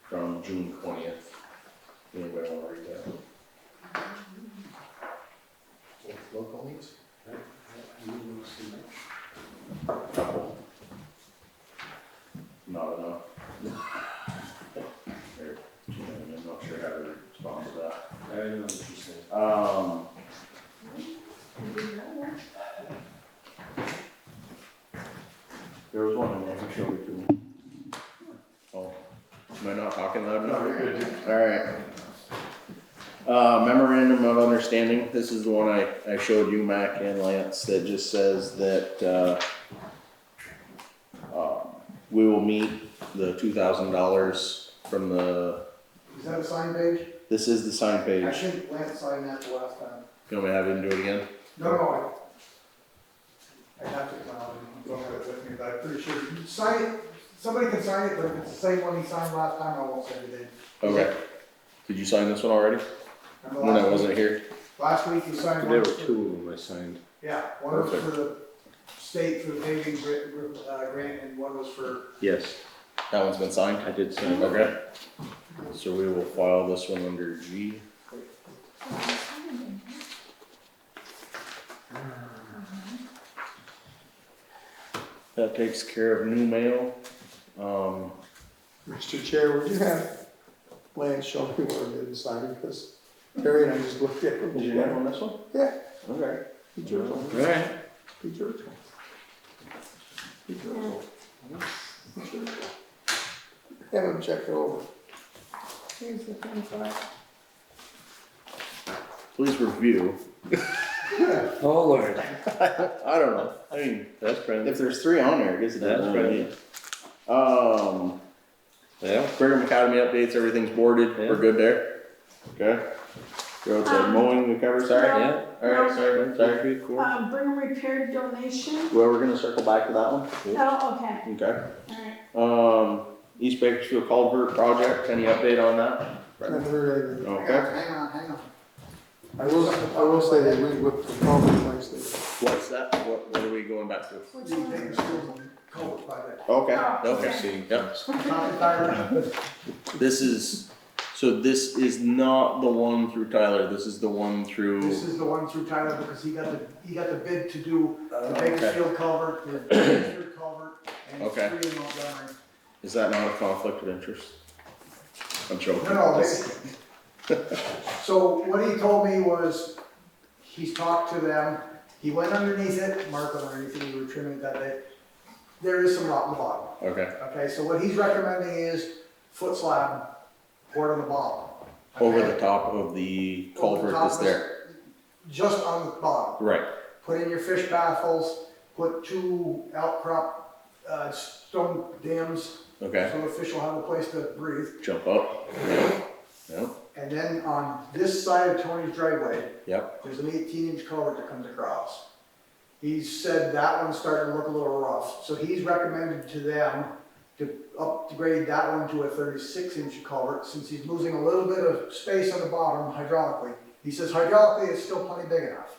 from June 20th. Anybody want to read that? Local needs? Couple. Not enough. I'm not sure how to respond to that. I know what you're saying. There was one in there, who showed it to me. Oh, am I not talking loud enough? Alright. Memorandum of Understanding, this is the one I showed you, Mac and Lance, that just says that, we will meet the $2,000 from the, Is that a sign page? this is the sign I page. think Lance signed that the last time. You want me to have him do it again? No, I have to, don't have it with me, but I'm pretty sure, you sign it, somebody can sign it, but if it's the same one he signed last time, I won't send it in. Okay. Did you sign this one already? Remember When I last week? wasn't here? Last week you signed There one. were 2 of them I signed. Yeah, one was Perfect. for the state for the paving grant, and one was for, Yes, That one's been signed? I did sign it. Okay. So we will file this one under G. That takes care of new mail. Mr. Chair, would you have Lance show me what I did sign, because Terry and I just looked at it. Did you have on this one? Yeah. Okay. Be Churchill. Alright. Be Churchill. Be Churchill. Be Churchill. Have him check it over. Here's the thing for it. Please review. Oh, Lord. I don't know. I mean, That's Brandon. if there's 3 on there, I guess it That's doesn't right. really. Yeah. Brigham Academy updates, everything's boarded, Yeah. we're good there. Okay. Roadside mowing, we covered, sorry, no, yeah, alright, sorry, cool. bring a repair donation. Well, we're gonna circle back to that one. Oh, okay, Okay. alright. East Bakersfield Culvert project, any update on that? Never heard anything. Okay, Hang on. I will say they re-whipped the culvert nicely. what's that, what are we going back to? Which The one? Bakersfield culvert project. Okay, Oh, okay, okay. see, yep. Not entirely. This is not the one through Tyler, this is the one through. This is the one through Tyler because he got the bid to do the Okay. Bakersfield culvert, the Bakersfield culvert, and Okay. 3 in Montgomery. Is that not a conflict of interest? I'm joking. No, so what he told me was, he's talked to them, he went underneath it, Mark went underneath it, we were trimming it that day. There is some rot in the bottom, Okay, okay, so what he's recommending is foot slab poured on the bottom. over okay? the top of the Over the culvert top that's of- there, Just on the bottom. right, Put in your fish baffles, put 2 outcrop, stone dams, okay, so the fish will have a place to breathe. jump up, yep, And then on this side of Tony's driveway, yep, there's an 18-inch culvert that comes across. He said that one's starting to look a little rough, so he's recommended to them to upgrade that one to a 36-inch culvert, since he's losing a little bit of space on the bottom hydraulically. He says hydraulically it's still plenty big enough,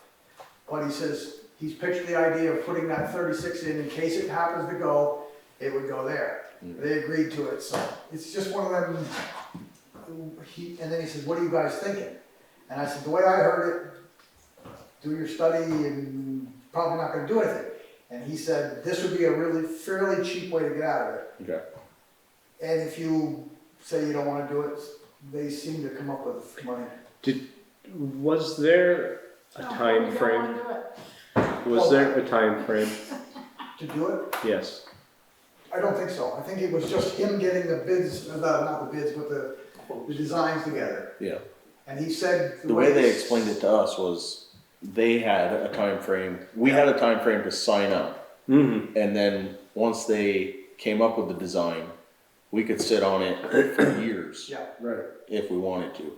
but he says he's pitched the idea of putting that 36 in case it happens to go, it would go there. They agreed to it, so it's just one of them. And then he says, what are you guys thinking? And I said, the way I heard it, do your study and probably not gonna do anything. And he said, this would be a really fairly cheap way to get out of it. okay. And if you say you don't wanna do it, they seem to come up with money. Was there a No, time we don't frame? wanna do it. Was there a time frame? To do it? Yes. I don't think so. I think it was just him getting the bids, not the bids, but the designs together. Yeah. And he said. The way they explained it to us was they had a time frame. We had a time frame to sign up. Mm-hmm. And then once they came up with the design, we could sit on it for years. Yeah. Right. If we wanted to.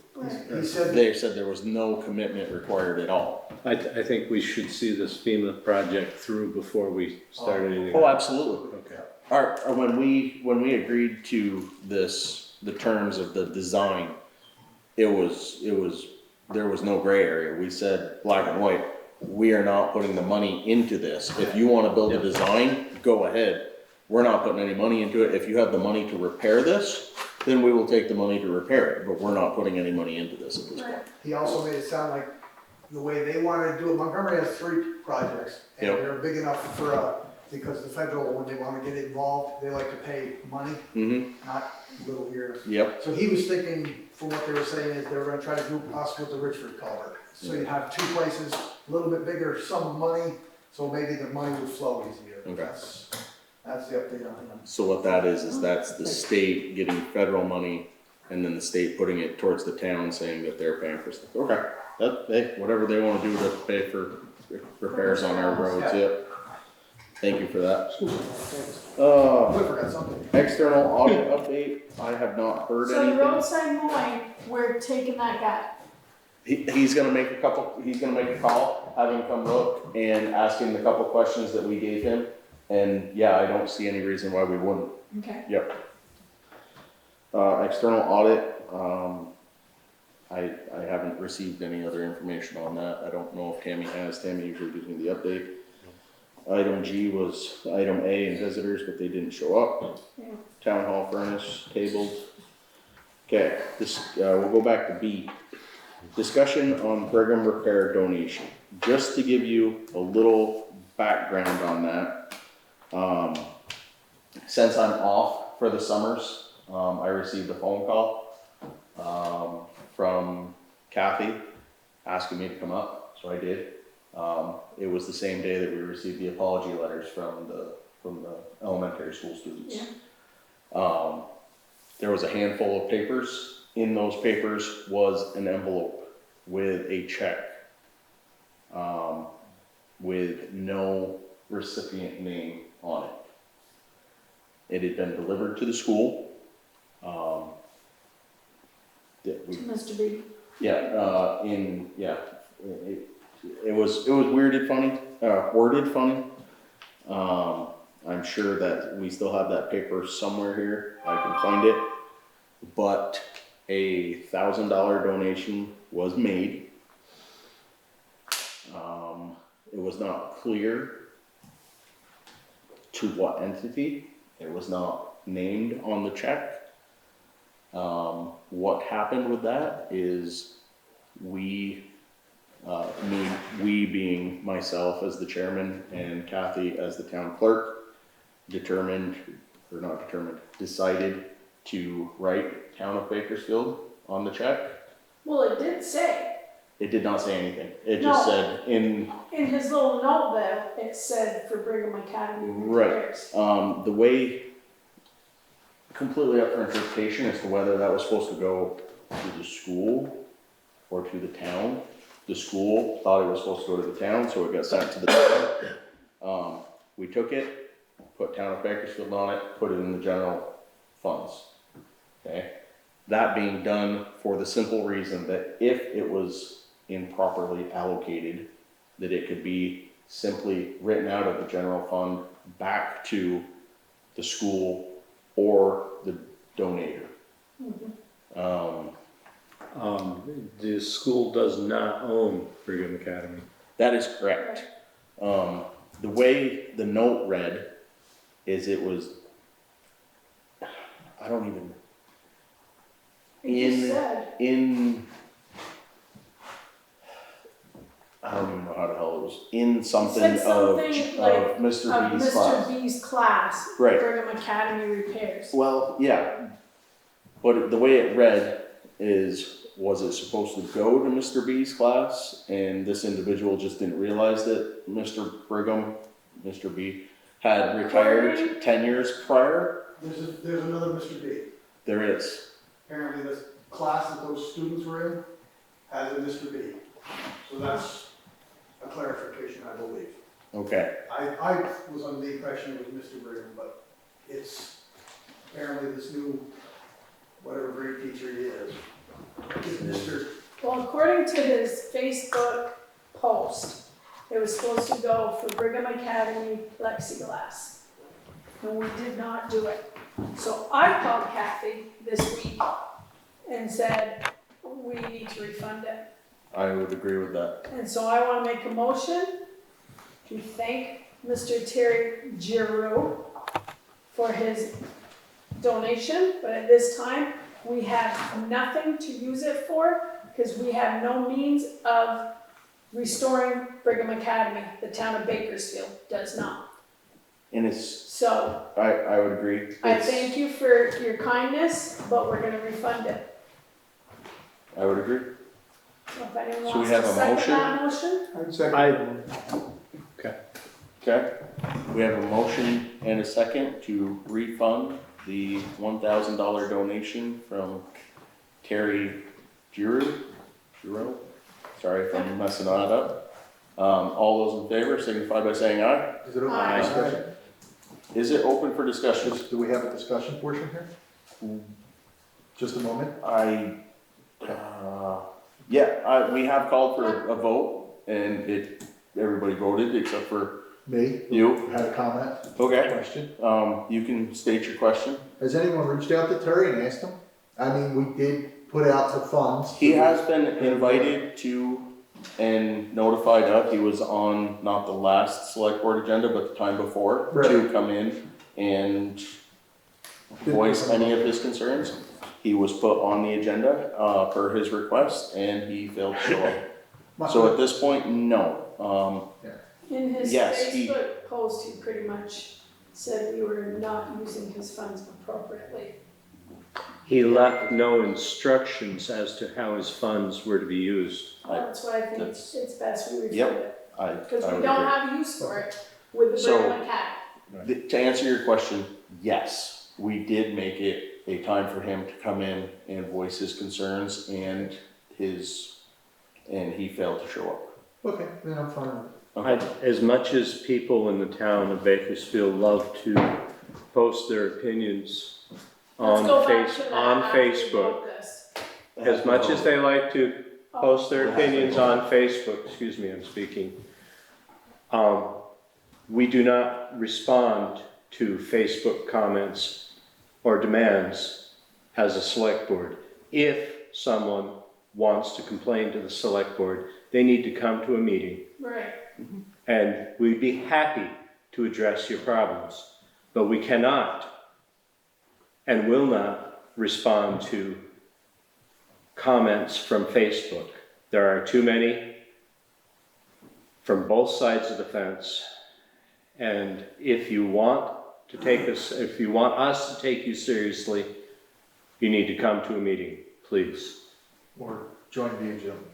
He said. They said there was no commitment required at all. I think we should see this FEMA project through before we start anything. Oh, absolutely. Okay. When we agreed to this, the terms of the design, there was no gray area. We said black and white, we are not putting the money into this. If you wanna build a design, go ahead. We're not putting any money into it. If you have the money to repair this, then we will take the money to repair it, but we're not putting any money into this at this point. He also made it sound like the way they wanted to do it, Montgomery has 3 projects, and Yep. they're big enough for, because the federal, when they wanna get involved, they like to pay money, Mm-hmm, not little here. yep, So he was thinking, from what they were saying, is they were gonna try to group us with the Richford culvert. So you'd have 2 places, a little bit bigger sum of money, so maybe the money would flow easier. Okay. That's the update on him. so what that is that's the state getting federal money and then the state putting it towards the town saying that they're paying for stuff. Okay, whatever they wanna do to pay for repairs on our roads, yep. Thank you for that. I forgot something. External audit update, I have not heard So the anything. roadside mowing, we're taking that guy. He's gonna make a call, have him come look and ask him the couple questions that we gave him. And yeah, I don't see any reason why we wouldn't. Okay. Yep. External audit, I haven't received any other information on that. I don't know if Tammy has. Tammy usually gives me the update. Item G was item A and visitors, but they didn't show up. Yeah. Town hall furnace tabled. Okay, we'll go back to B. Discussion on Brigham repair donation. Just to give you a little background on that. Since I'm off for the summers, I received a phone call, from Kathy asking me to come up, so I did. It was the same day that we received the apology letters from the elementary school students. Yeah. There was a handful of papers. In those papers was an envelope with a check, with no recipient name on it. It had been delivered to the school. Mr. B. It was worded funny. I'm sure that we still have that paper somewhere here, I can find it. But a $1,000 donation was made. It was not clear to what entity, it was not named on the check. What happened with that is we being myself as the chairman and Kathy as the town clerk, decided to write Town of Bakersfield on the check. Well, it did say, It did not say anything. It just No. said in, in his little note there, it said for Brigham Academy Right. repairs. the way, completely up for interpretation as to whether that was supposed to go to the school or to the town. The school thought it was supposed to go to the town, so it got sent to the town. We took it, put Town of Bakersfield on it, put it in the general funds. Okay? That being done for the simple reason that if it was improperly allocated, that it could be simply written out of the general fund back to the school or the donator. The school does not own Brigham Academy. That is correct. The way the note read is it was, I don't even, It just said, I don't even know how the hell it was, in something said of something like Mr. of B's class. Mr. B's class, Right. Brigham Academy repairs. Well, yeah, but the way it read was it supposed to go to Mr. B's class, and this individual just didn't realize that Mr. B, had retired 10 years prior? There's another Mr. B. There is. Apparently the class that those students were in has a Mr. B. So that's a clarification, I believe. Okay, I was under the impression it was Mr. Brigham, but it's apparently this new, whatever grade teacher he is Mr. Well, according to his Facebook post, it was supposed to go for Brigham Academy plexiglass. And we did not do it. So I called Kathy this week and said, we need to refund it. I would agree with that. And so I want to make a motion to thank Mr. Terry Giroux for his donation, but at this time, we have nothing to use it for because we have no means of restoring Brigham Academy. The town of Bakersfield does not. And it's, So I would agree. I It's- thank you for your kindness, but we're gonna refund it. I would agree. So if anyone So we wants have to a second motion? that motion? I'd second. Okay, we have a motion and a second to refund the $1,000 donation from Terry Giroux, sorry if I'm messing that up. All those in favor signify by saying aye. Is it open Aye. for discussion? Is it open for discussion? Do we have a discussion portion here? Just a moment. We have called for a vote and everybody voted except for Me, you. had a comment, Okay, question. you can state your question. Has anyone reached out to Terry and asked him? I mean, we did put out the funds. He has been invited to and notified of, he was on not the last select board agenda, but the time before, to Right. come in and voice any of his concerns. He was put on the agenda, per his request, and he failed to show up. So at this point, no. In his Yes, Facebook post, he pretty much said we were not using his funds appropriately. He left no instructions as to how his funds were to be used. That's why I think that's- it's best we refund Yep. it. I Because we would don't agree. have use for it with the So- Brigham Academy. To answer your question, yes, we did make it a time for him to come in and voice his concerns and he failed to show up. Okay, then I'm fine with it. As much as people in the town of Bakersfield love to post their opinions Let's on go back to that after we Facebook, vote this. as much as they like to post their opinions on Facebook, excuse me, I'm speaking. We do not respond to Facebook comments or demands as a select board. If someone wants to complain to the select board, they need to come to a meeting, Right. and we'd be happy to address your problems. But we cannot and will not respond to comments from Facebook. There are too many from both sides of the fence. And if you want to take us, if you want us to take you seriously, you need to come to a meeting, please. Or join via Zoom.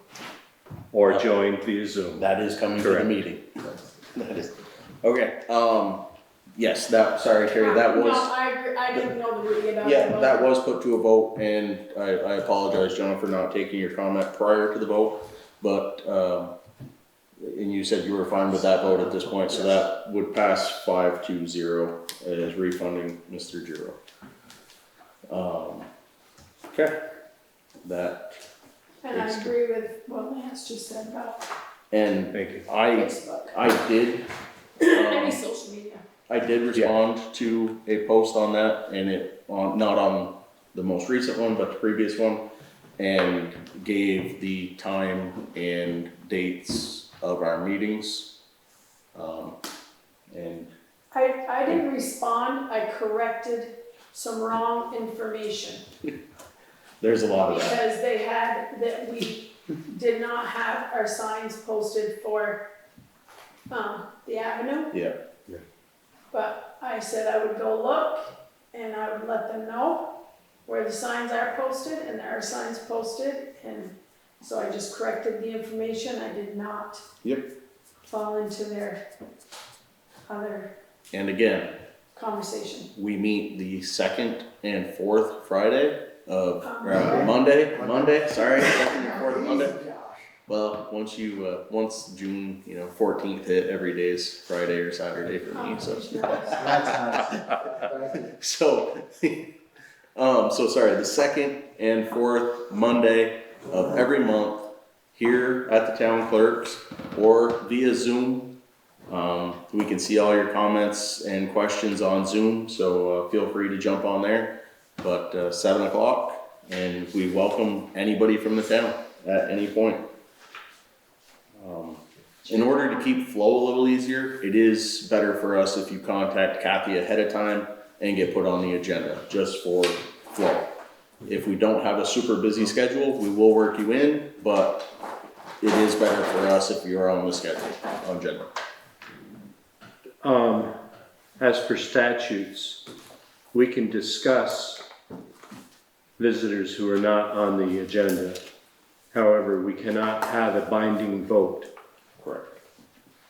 Or join via Zoom. That is coming to the Correct. meeting. That is, okay, yes, that, sorry Terry, that No, was, I agree, I didn't know the really about yeah, the vote. that was put to a vote, and I apologize, John, for not taking your comment prior to the vote, but, and you said you were fine with that vote at this point, so that would pass 5-0 as refunding Mr. Giro. Okay, that, And I agree with what Lance just said about and Thank you. Facebook, I did, any social media. I did respond to a post on that, and it, not on the most recent one, but the previous one, and gave the time and dates of our meetings. And I didn't respond, I corrected some wrong information. there's a lot of that. Because they had, that we did not have our signs posted for, the avenue. Yeah. But I said I would go look and I would let them know where the signs are posted, and there are signs posted, and so I just corrected the information, I did not fall into their other And again, conversation. we meet the second and fourth Friday of, Monday. Monday, sorry, second and fourth Monday. Well, once once June, 14th hit, every day is Friday or Saturday for me, so. That's nice. So, so sorry, the second and fourth Monday of every month here at the town clerk's or via Zoom. We can see all your comments and questions on Zoom, so feel free to jump on there. But 7 o'clock, and we welcome anybody from the town at any point. In order to keep flow a little easier, it is better for us if you contact Kathy ahead of time and get put on the agenda, just for flow. If we don't have a super busy schedule, we will work you in, but it is better for us if you're on the schedule, on general. As per statutes, we can discuss visitors who are not on the agenda. However, we cannot have a binding vote. Correct.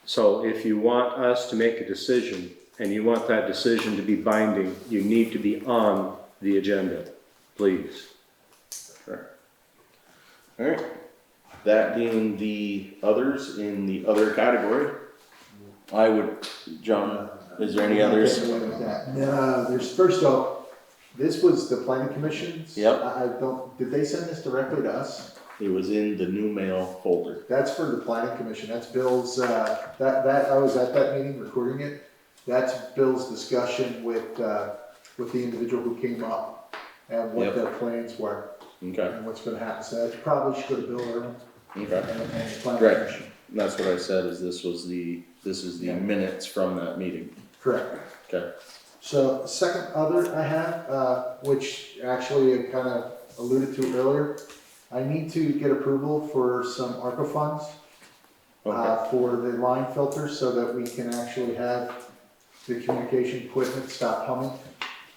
So if you want us to make a decision, and you want that decision to be binding, you need to be on the agenda, please. Sure. All right. That being the others in the other category, I would, John, is there any others? No, there's, first off, this was the planning commission's. Yep. I don't, did they send this directly to us? It was in the new mail folder. That's for the planning commission, that's Bill's, that, I was at that meeting recording it. That's Bill's discussion with the individual who came up and what Yep. their plans were Okay. and what's gonna happen. So that probably should go to Bill Irwin Okay. and the planning Right. commission. That's what I said, is this is the Yeah. minutes from that meeting. Correct. Okay. So second other I have, which actually I kind of alluded to earlier, I need to get approval for some ARPA funds Okay. for the line filters so that we can actually have the communication equipment stop humming.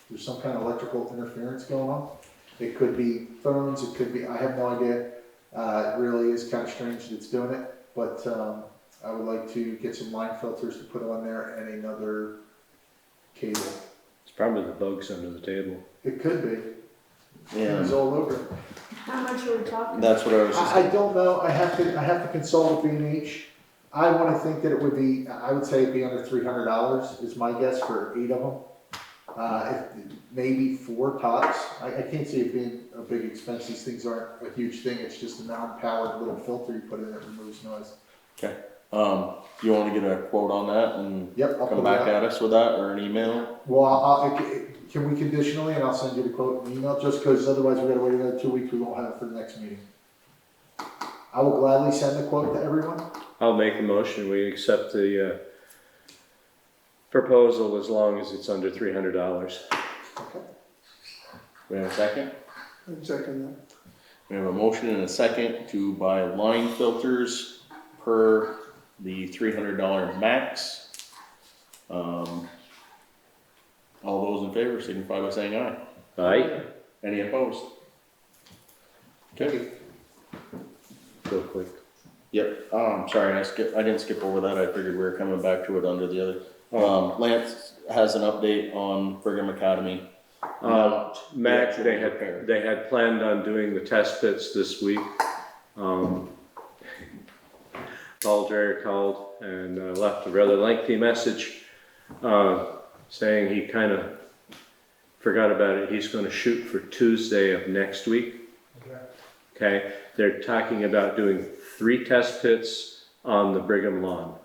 There's some kind of electrical interference going on. It could be phones, it could be, I have no idea. It really is kind of strange that it's doing it, but I would like to get some line filters to put on there and another cable. It's probably the bugs under the table. It could be. It's Yeah, all over it. How much are we talking? that's what I was just, I don't know, I have to consult with B&H. I wanna think that it would be, I would say it'd be under $300 is my guess for 8 of them. Maybe 4 tops. I can't see it being a big expense. These things aren't a huge thing. It's just a non-powered little filter you put in that removes noise. You wanna get a quote on that and Yep, I'll come put it back out. at us with that, or an email? Well, can we conditionally, and I'll send you the quote in an email, just because otherwise we gotta wait another 2 weeks, we won't have it for the next meeting. I will gladly send the quote to everyone. I'll make a motion, we accept the proposal as long as it's under $300. Okay. We have a second? I'd second that. We have a motion and a second to buy line filters per the $300 max. All those in favor signify by saying aye. Aye. Any opposed? Okay. Real quick. Yep, sorry, I didn't skip over that, I figured we were coming back to it under the other. Lance has an update on Brigham Academy. Mac, they repair. had planned on doing the test pits this week. Paul Jerry called and left a rather lengthy message saying he kind of forgot about it. He's going to shoot for Tuesday of next week. Okay, they're talking about doing 3 test pits on the Brigham lawn.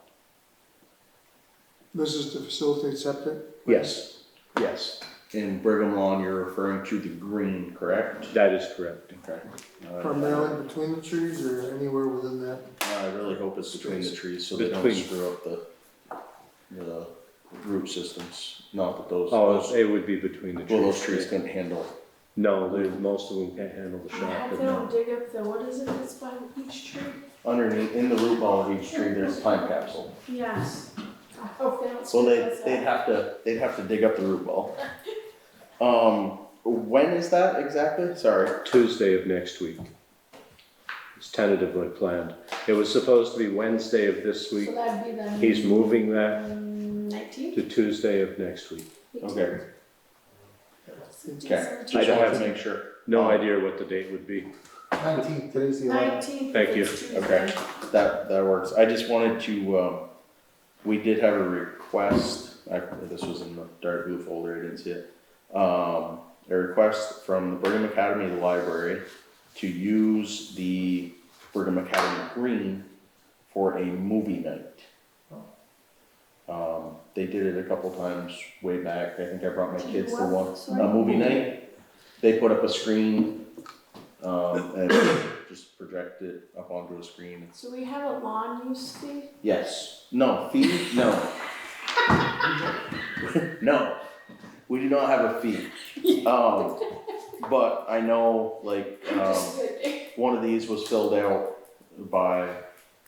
This is to facilitate septic? Yes, yes. In Brigham Lawn, you're referring to the green, correct? That is correct. Okay. Primarily between the trees or anywhere within that? I really hope it's between the trees so they don't Between. screw up the root systems. Not that those. Oh, it would be between the trees. Well, those trees couldn't handle. No, most of them can't handle the shock. Have them dig up the, what is it that's by each tree? Underneath, in the root ball of each tree, there's a time capsule. Yes. I hope they don't Well, screw us they'd have to dig up the root ball. When is that exactly? Sorry. Tuesday of next week. It's tentatively planned. It was supposed to be Wednesday of this week. So that'd be the. He's moving that 19th? to Tuesday of next week. Okay. Okay. I Just don't wanted have to make sure. No idea what the date would be. 19th, today's the 11th. 19th. Thank you. is Tuesday. Okay, that works. I just wanted to, we did have a request, this was in the dark blue folder, I didn't see it. A request from the Brigham Academy Library to use the Brigham Academy Green for a movie night. They did it a couple times way back. I think I brought my kids to one, a movie night. They put up a screen, and just project it up onto a screen. So we have a lawn use fee? Yes. No. Fee? No. No. We do not have a fee. But I know, like, one of these was filled out by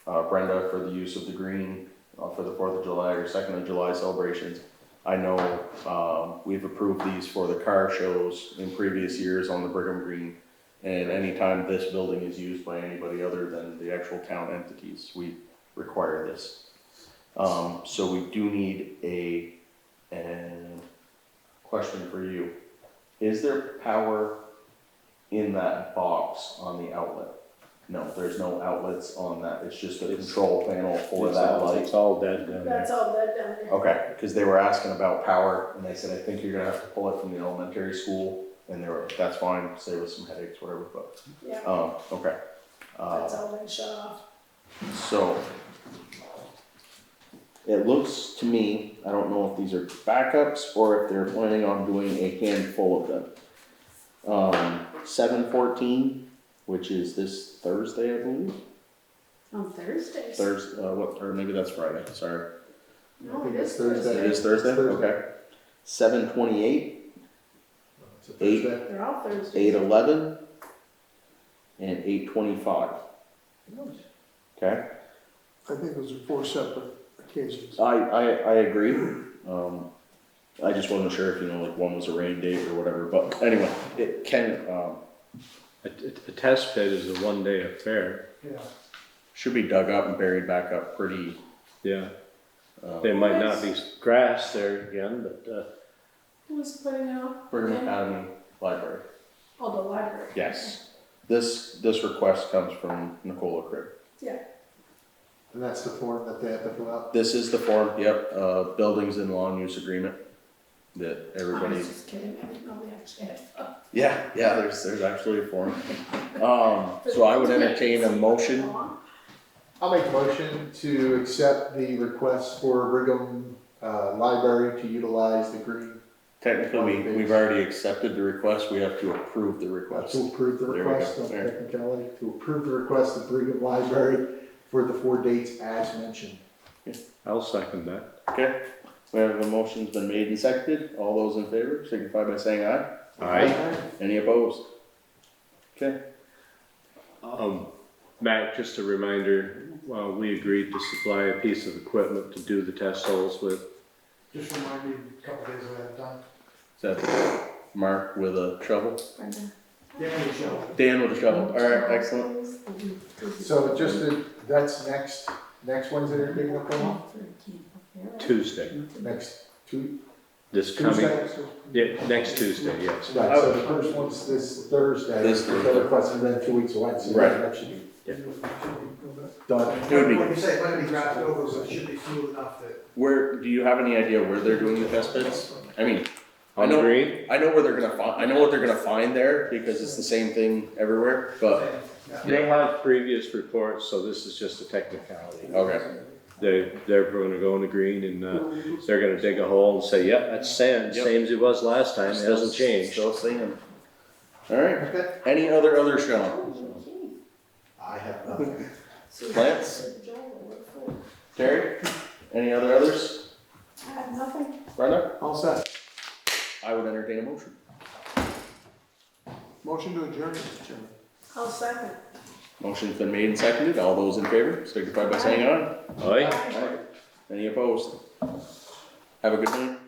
Brenda for the use of the green for the 4th of July or 2nd of July celebrations. I know we've approved these for the car shows in previous years on the Brigham Green. And anytime this building is used by anybody other than the actual town entities, we require this. So we do need a question for you. Is there power in that box on the outlet? No, there's no outlets on that. It's just a control panel for that light. It's all dead down there. That's all that down there. Okay, because they were asking about power, and they said, I think you're gonna have to pull it from the elementary school, and they were, that's fine, save us some headaches, whatever, but, Yeah, okay. that's all been shut off. So, it looks to me, I don't know if these are backups, or if they're planning on doing a handful of them. 7/14, which is this Thursday, I believe, On Thursdays? or maybe that's Friday, sorry. I No, think it it's is Thursday. It is Thursday, okay. 7/28, It's a Thursday. They're all Thursdays. 8/11, and 8/25, okay? I think those are 4 separate occasions. I agree, I just wasn't sure if, like, one was a rain date or whatever, but anyway, it can, A test pit is a one-day affair. Yeah. should be dug up and buried back up pretty, Yeah. There might not be grass there again, but Who's putting it on? Brigham Yeah. Academy Library. Oh, the library. Yes. This request comes from Nicola Cribb. And that's the form that they have to fill out. This is the form, yep, buildings and lawn use agreement. that I everybody, was just kidding, I didn't know we actually had fun. yeah, there's actually a form. So I would entertain a motion. I'll make a motion to accept the request for Brigham, Library to utilize the green. Technically, we've already accepted the request, we have to approve the request. To approve the There we go. request, on There. technicality, to approve the request of Brigham Library for the 4 dates as mentioned. I'll second that. Okay, we have a motion's been made and seconded, all those in favor signify by saying aye. Any opposed? Okay, Matt, just a reminder, we agreed to supply a piece of equipment to do the test holes with. Just remind me a couple days ahead of time. is that Mark with a shovel? Yeah, Michelle. Dan with a shovel, alright, excellent. So just, that's next Wednesday you're picking up on? Tuesday, Next Tuesday? this coming, yeah, next Tuesday, yes. Right, so the first one's this Thursday. This Thursday. The request is then 2 weeks away, so Right. that should be Yeah. done. It would be, Like you say, it's gonna be drafted over, so it should be smooth enough that. where, do you have any idea where they're doing the test pits? I mean, I On the know, green? I know where they're gonna find, I know what they're gonna find there, because it's the same thing everywhere, but, They have previous reports, so this is just a technicality. okay. They're gonna go in the green and, they're gonna dig a hole and say, yep, that's sand, Yep. same as it was last time, it hasn't changed. Still seeing. Alright, any other Sean? I have nothing. Lance? Terry? Any others? I have nothing. Brenda? All set. I would entertain a motion. Motion to adjourn, Mr. Chairman. I'll second. Motion's been made and seconded, all those in favor, signify by saying aye. Aye? Aye. Any opposed? Have a good night.